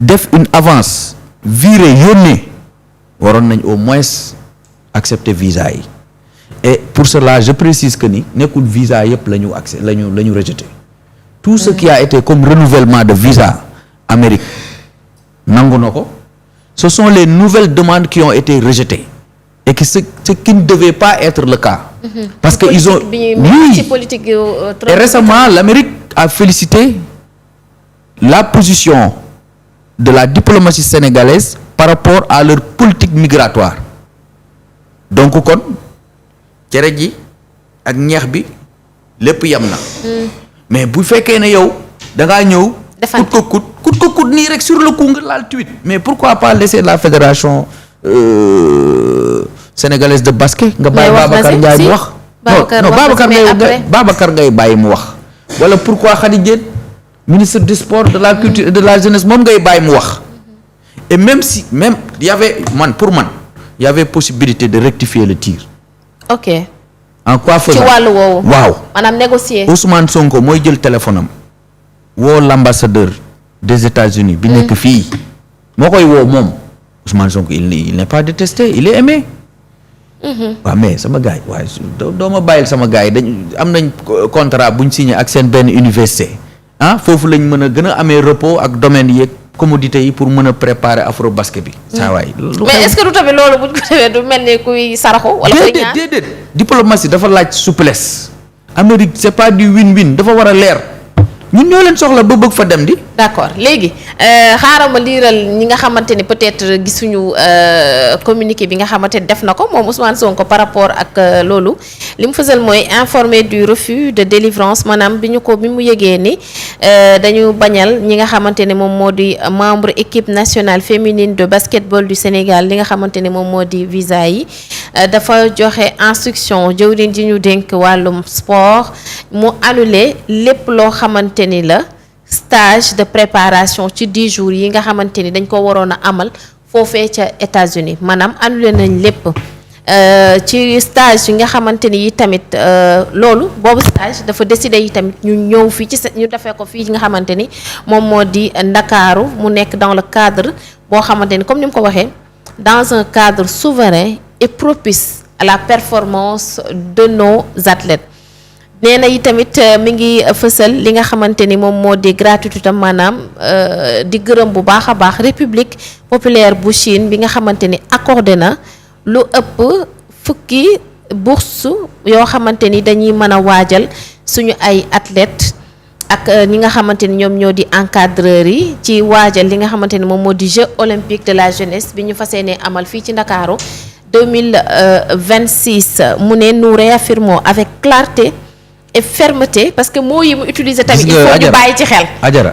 def une avance viré yónnee waroon nañ au moins accepter visa yi et pour cela je précise que ni nekkul visa yëpp la ñu rejeté tout ce qui a été comme renouvellement de visa Amérique nangu na ko ce sont les nouvelles demandes qui ont été rejetées et que ce qui ne devait pas être le cas. parce que ils ont
politique
et récemment l'Amérique a félicité la position de la diplomatie sénégalaise par rapport à leur politique migratoire donc kon cere ji ak ñeex bi lépp yam na mais bu fekkee ne yow da ngaa ñëw kut ko nii rek sur le coup nga laal tweet mais pourquoi pas laisser la fédération sénégalaise de basket nga bàyyi Babacar Ndiaye mu wax non Babacar ngay bàyyi mu wax wala pourquoi Khady Diène ministre du sport de la culture et de la jeunesse moom ngay bàyyi mu wax et même y avait possibilité de rectifier le tir.
ok
en quoi faisant
ci wàllu woowu
waaw
maanaam négocier
Ousmane Sonko mooy jël téléphone am woo l'ambassadeur des États-Unis bi nekk fii moo koy woo moom Ousmane Sonko il n'est pas détesté il est aimé. waaw mais sama gars yi waaye doo ma bàyyil sama gars yi dañ am nañ contrat buñ signé ak seen benn université foofu lañ mën a gën a amee repos ak domaine yeeg commodité yi pour mën a préparer afro basket bi. saa waay
mais est-ce que du tamit loolu buñ ko defee du mel ni kuy saraxu. wala kuy ñaan
déedéet diplomatie dafa laaj souplesse. Amérique c'est pas du win-win dafa war a leer ñun ñoo leen soxla ba bëgg fa dem di.
d'accord léegi xaaral ma liiral ñi nga xamante ni peut-être gisuñu communiqué bi nga xamante ni def na ko moom Ousmane Sonko par rapport ak loolu li mu fësal mooy informé du refus de délivrance maanaam bi mu yëgee ni dañu bañal ñi nga xamante ne moom moo di membre équipe nationale féminine de basketball du Sénégal li nga xamante ne moom moo di visa yi dafa joxe instruction jëwriñ ji ñu dénk wàllum sport mu annulé lépp loo xamante ni la stage de préparation ci 10 jours yi nga xamante ni dañ ko waroon a amal foofee ca États-Unis maanaam annulé nañ lépp ci stage yi nga xamante ni yi tamit loolu boobu stage dafa décidé yi tamit ñu ñëw fii ñu defee ko fii nga xamante ni moom moo di Ndakaaru mu nekk dans le cadre boo xamante ni comme ni mu ko waxee dans un cadre souverain et propice à la performance de nos athlètes. nee na yi tamit mi ngi fësal li nga xamante ni moom moo di gratuité tam maanaam di gërëm bu baax a baax République populaire bu Chine bi nga xamante ni accordé na lu ëpp fukki bourse yoo xamante ni dañuy mën a waajal suñu ay athlètes ak ñi nga xamante ni ñoom ñoo di encadreurs yi ci waajal li nga xamante ni moom moo di Jeux olympiques de la jeunesse bi ñu fas yéenee amal fii ci Ndakaaru 2026 mu ne nous réaffirmons avec clarté et fermeté parce que moo yi mu utiliser tamit il faut ñu bàyyi ci xel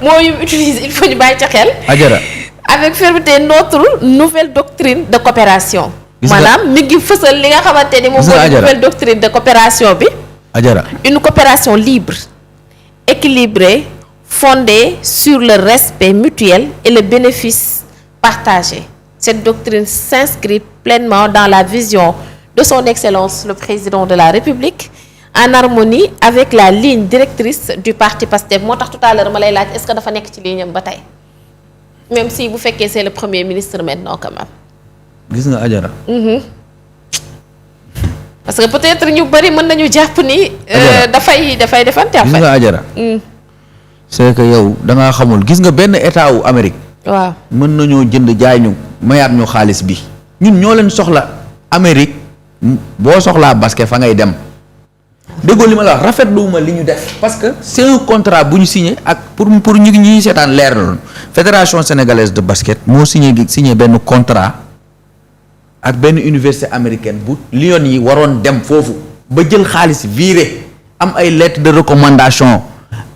moo yi mu utiliser il faut ñu bàyyi ci xel avec fermeté notre nouvelle doctrine de coopération maanaam mi ngi fësal li nga xamante ni moom mooy nouvelle doctrine de coopération bi.
Ajara
une coopération libre, équilibrée, fondée sur le respect mutuel et le bénéfice partagé. Cette doctrine s'inscrit pleinement dans la vision de son Excellence le Président de la République, en harmonie avec la ligne directrice du parti PASTEF. moo tax tout à l'heure ma lay laaj est-ce que dafa nekk ci ligne am ba tey même si bu fekkee c'est le premier ministre maintenant quand même.
gis nga Ajara.
parce que peut-être ñu bari mën nañu jàpp ni. dafay defante en fait.
gis nga Ajara. c'est que yow da ngaa xamul gis nga benn état wu Amérique.
waaw
mën nañoo jënd jaay ñu mayaat ñu xaalis bi ñun ñoo leen soxla Amérique boo soxlaa basket fa ngay dem déggoo li ma la wax rafetluwuma li ñu def parce que c'est un contrat bu ñu signé ak pour ñu ñuy seetaan leer la loon fédération sénégalaise de basket moo signé benn contrat ak benn université américaine bu Lions yi waroon dem foofu ba jël xaalis viré am ay lettre de recommandation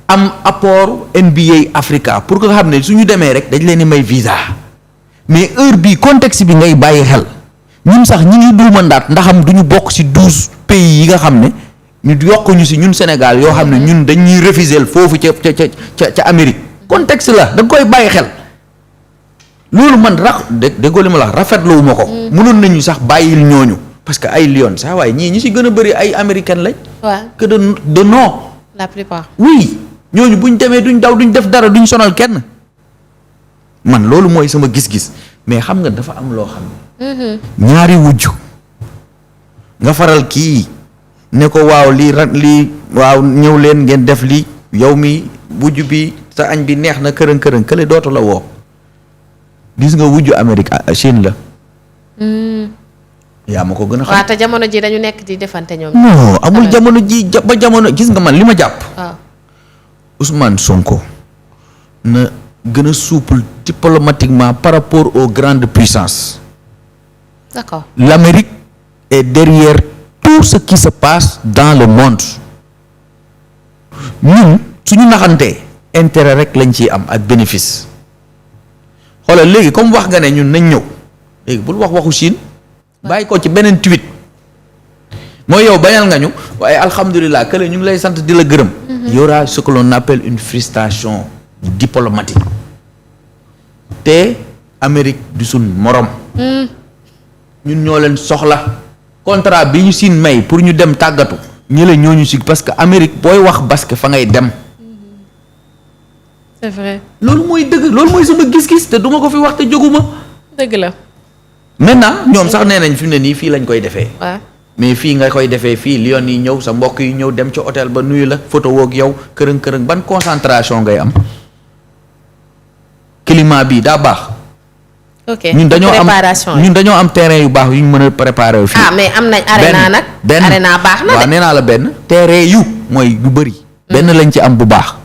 am apport NBA Africa pour que nga xam ne su ñu demee rek dañ leen di may visa mais heure bii contexte bi ngay bàyyi xel ñun sax ñi ngi duumandaat ndaxam du ñu bokk ci 12 pays yi nga xam ne ñu yokk ñu ci ñun Sénégal yoo xam ne ñun dañuy refuser foofu ca Amérique contexte la da nga koy bàyyi xel loolu man déggoo li ma la wax rafetluwu ma ko. mënoon nañu sax bàyyil ñooñu parce que ay Lions sax waaye ñii ñi ci gën a bëri ay américaine lañ.
waaw
que de non.
la plupart.
oui ñooñu buñ demee duñ daw duñ def dara duñ sonal kenn man loolu mooy sama gis-gis mais xam nga dafa am loo xam ne. ñaari wujj nga faral kii ne ko waaw lii waaw ñëw leen ngeen def lii yow mi wujj bi sa añ bi neex na kërën kële dootu la woo gis nga wujju Amérique Chine la. yaa ma ko gën a xam.
waaw te jamono ji dañu nekk di defante ñoom.
non amul jamono ji ba jamono gis nga man li ma jàpp.
waaw
Ousmane Sonko na gën a souple diplomatiquement par rapport aux grandes puissances.
d'accord.
L'Amérique est derrière tout ce qui se passe dans le monde ñun suñu naxantee intérêt rek lañ ciy am ak bénéfice xoolal léegi comme wax nga ne ñun nañ ñëw léegi bul wax waxu Chine bàyyi ko ci beneen tweet mooy yow bañal nga ñu waaye alhamdulilah kële ñu ngi lay sant di la gërëm. y aura ce que l'on appelle une frustration diplomatique te Amérique du suñ morom. ñun ñoo leen soxla contrat bi ñu siin may pour ñu dem tàggatu ñële ñooñu si parce que Amérique booy wax basket fa ngay dem.
c'est vrai.
loolu mooy dëgg loolu mooy sama gis-gis te duma ko fi wax te jóguma.
dëgg la.
maintenant ñoom sax nee nañ fi mu ne nii fii lañ koy defee.
waaw
mais fii nga koy defee fii Lions yi ñëw sa mbokk yi ñëw dem ci hôtel ba nuyu la photo woog yow kërëng ban concentration ngay am climat bi daa baax.
ok
ñun dañoo am terrain yu baax yu ñu mën a préparer fii.
ah mais am nañ arena nag. arena baax na de.
waaw nee naa la benn terrain yu mooy yu bëri. benn lañ ci am bu baax.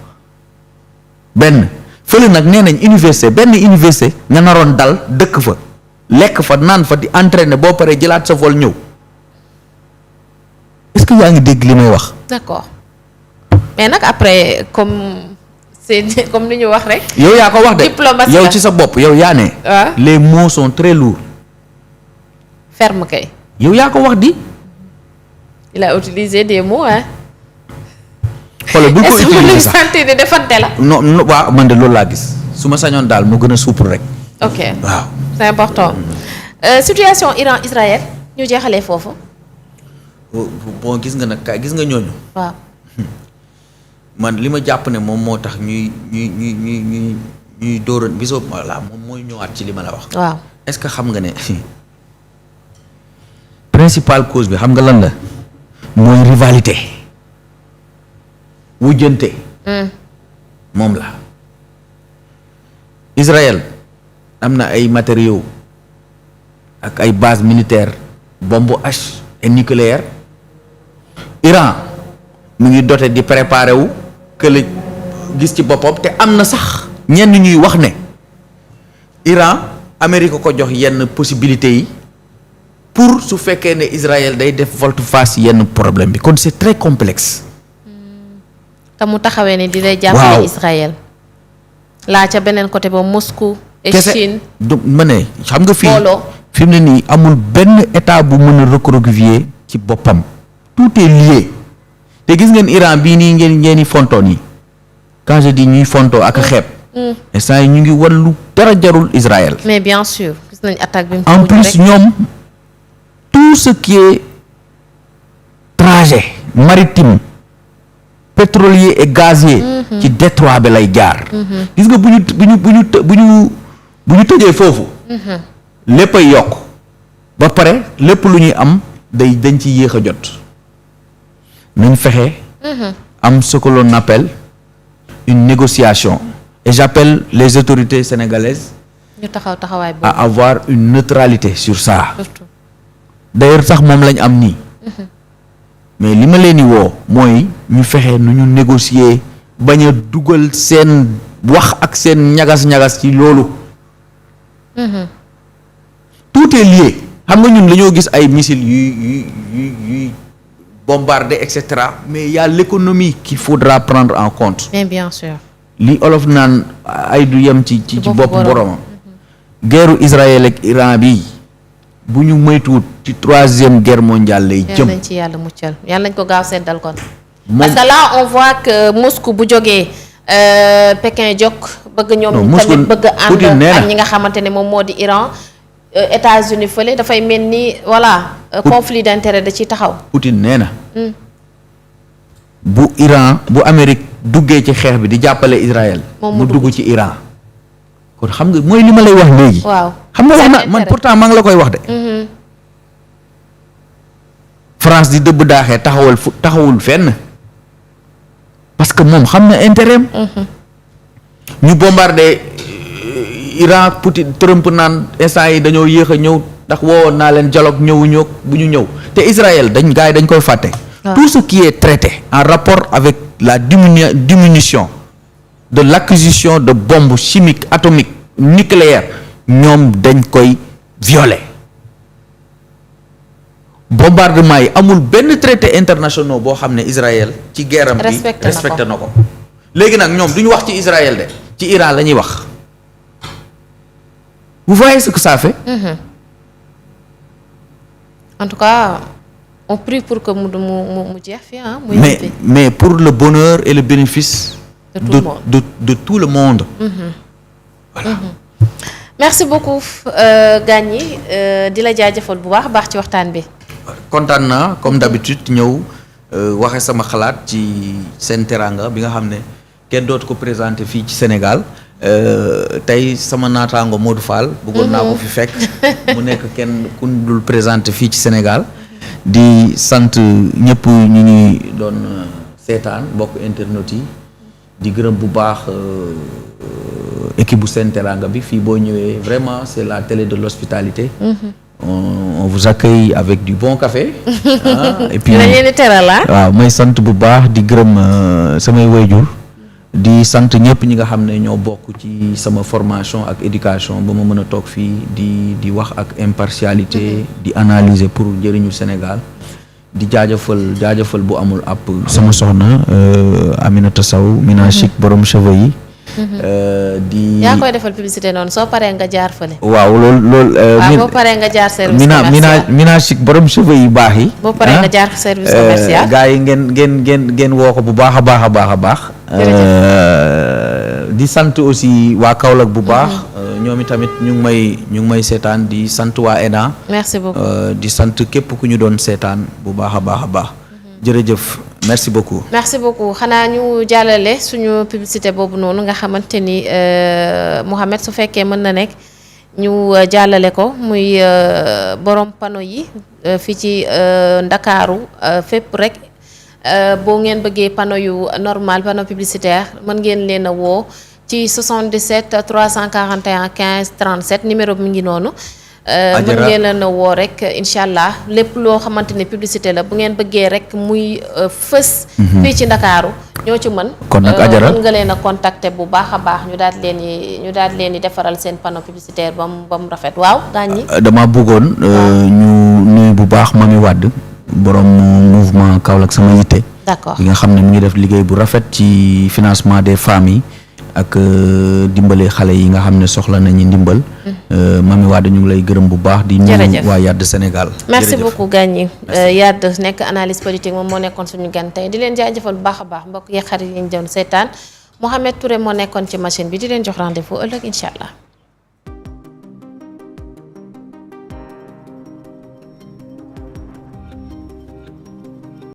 benn fële nag nee nañ université benn université nga naroon dal dëkk fa lekk fa naan fa di entraîner boo paree jëlaat sa vol ñëw est-ce que yaa ngi dégg li may wax.
d'accord mais nag après comme c'est comme li ñu wax rek.
yow yaa ko wax de
diplomatie
yow ci sa bopp yow yaa ne.
waaw
les mots sont très lourds.
ferme kay.
yow yaa ko wax di.
il a utilisé des mots hein.
xoolal bul ko utiliser sax
santé de defante la.
non waaw man de loolu laa gis su ma sañoon daal mu gën a souple rek.
ok
waaw
c'est important. Situation Iran Israël ñu jeexalee foofu.
bon gis nga nag kay gis nga ñooñu.
waaw.
man li ma jàpp ne moom moo tax ñuy dóoran bisoo voilà moom mooy ñëwaat ci li ma la wax.
waaw
est-ce que xam nga ne principale cause bi xam nga lan la mooy rivalité wujjante. moom la Israël am na ay matériaux ak ay bases militaires bombe H et nucléaire. Iran mu ngi doté di préparer wu kële gis ci boppam te am na sax ñenn ñuy wax ne Iran Amérique ko jox yenn possibilités yi pour su fekkee ne Israël day def volte-face yenn problème bi kon c'est très complexe.
te mu taxawee ni di lay jàppale Israël. laa ca beneen côté ba Moscou. et Chine
du ma ne xam nga fi mu ne nii amul benn état bu mën a recroqueviller ci boppam tout est lié te gis ngeen Iran bii nii ngeen fontoon yi quand je dis ñuy fontoo ak a xeeb instant yi ñu ngi wan lu dara jarul Israël.
mais bien sûr gis nañ attaque bi
en plus ñoom tout ce qui est trajet maritime pétrolier et gazier ci détroit bi lay jaar gis nga bu ñu tëjee foofu lépp ay yokk ba pare lépp lu ñuy am dañ ci yéex a jot nañ fexe am ce que l'on appelle une négociation et j'appelle les autorités sénégalaises
ñu taxawaay boobu
à avoir une neutralité sur ça
surtout
d'ailleurs sax moom lañ am nii mais li ma leen di woo mooy ñu fexe nu ñu négocier bañ a dugal seen wax ak seen ñagas-ñagas ci loolu tout est lié xam nga ñun dañoo gis ay missiles yuy bombarder et cetera mais il y a l'économie qu'il faudra prendre en compte
mais bien sûr
li olof naan ay du yem ci bopp boromam guerru Israël ak Iran bi bu ñu moytuwut ci 3e guerre mondiale lay jëm.
yàlla nañ ci yàlla muccal yàlla nañ ko gaaw seddal kon. parce que là on voit que Moscou bu jógee Pékin jóg bëgg ñoom tamit bëgg ànd ak ñi nga xamante ne moom moo di Iran États-Unis fële dafay mel ni voilà conflit d'intérêt da ciy taxaw.
Poutine nee na bu Iran bu Amérique duggee ci xeex bi di jàppale Israël mu dugg ci Iran kon xam nga mooy li ma lay wax léegi.
waaw
xam nga wax na man pourtant maa ngi la koy wax de. France di dëbb daaxee taxawul fenn parce que moom xam na intérêt am ñu bombardé Iran Poutine Trump naan instant yi dañoo yéex a ñëw ndax woowoon naa leen dialogue ñëwuñu bu ñu ñëw te Israël gars yi dañ koy fàtte. tout ce qui est traité en rapport avec la diminution de l'acquisition de bombes chimiques atomiques nucléaires ñoom dañ koy violer bombardement yi amul benn traité international boo xam ne Israël ci guerre am bi respecté na ko léegi nag ñoom duñu wax ci Israël de ci Iran la ñuy wax vous voyez ce que ça fait
en tout cas on prie pour que mu jeex fi
mais pour le bonheur et le bénéfice de tout le monde voilà
merci beaucoup Gagny di la jaajëfal bu baax baax ci waxtaan bi
kontaan naa comme d'habitude ñëw waxe sama xalaat ci Sen Teranga bi nga xam ne kenn dootu ko présenté fii ci Sénégal tey sama naataango Modou Fall bëggoon naa ko fi fekk mu nekk kenn ku dul présenté fii ci Sénégal di sant ñëpp ñu ñuy doon seetaan mbokk internet yi di gërëm bu baax équipe bu Sen Teranga bi fii boo ñëwee vraiment c'est la télé de l'hospitalité on vous accueille avec du bon café et puis waaw may sant bu baax di gërëm samay wayjur di sant ñëpp ñi nga xam ne ñoo bokk ci sama formation ak éducation ba ma mën a toog fii di wax ak impartialité di analyser pour njëriñu Sénégal di jaajëfal bu amul àpp sama soxna Aminata Sow Mina Chic borom cheveux yi
yaa koy defal publicité noonu soo paree nga jaar fële.
waaw loolu
boo paree nga jaar service commercial
Mina Chic borom cheveux yu baax yi.
boo paree nga jaar service commercial.
gars yi ngeen woo ko bu baax a baax. di sant aussi waa Kaolack bu baax. ñoom itamit ñu ngi may seetaan di sant waa ENA.
merci beaucoup
di sant képp ku ñu doon seetaan bu baax a baax. jërëjëf merci beaucoup.
merci beaucoup xanaa ñu jàllale suñu publicité boobu noonu nga xamante ni Mouhamed su fekkee mën na nekk ñu jàllale ko muy borom panneau yi fii ci Ndakaaru fépp rek boo ngeen bëggee panneau yu normal panneau publicitaire mën ngeen leen a woo ci 77 341 15 37 numéro bi mu ngi noonu. mën ngeen leen a woo rek incha allah lépp loo xamante ne publicité la bu ngeen bëggee rek muy fës. fii ci Ndakaaru ñoo ci mën.
kon nag Adjara
mën nga leen a contacter bu baax a baax ñu daal leen di defaral seen panneau publicitaire ba mu rafet waaw Gagny.
dama bëggoon ñu nuyu bu baax Mami Wade borom mouvement Kaolack sama yitte.
d'accord
yi nga xam ne mu ngi def liggéey bu rafet ci financement des familles ak dimbale xale yi nga xam ne soxla nañu ndimbal. Mamy Wade ñu ngi lay gërëm bu baax. di nuyu waa Yadd Sénégal.
merci beaucoup Gagny Yadd nekk analyse politique moom moo nekkoon suñu gan tey di leen jaajëfal bu baax a baax mbokk yi xarit yi ñu doon seetaan Mohamed Touré moo nekkoon ci machine bi di leen jox rendez-vous ëllëg incha allah.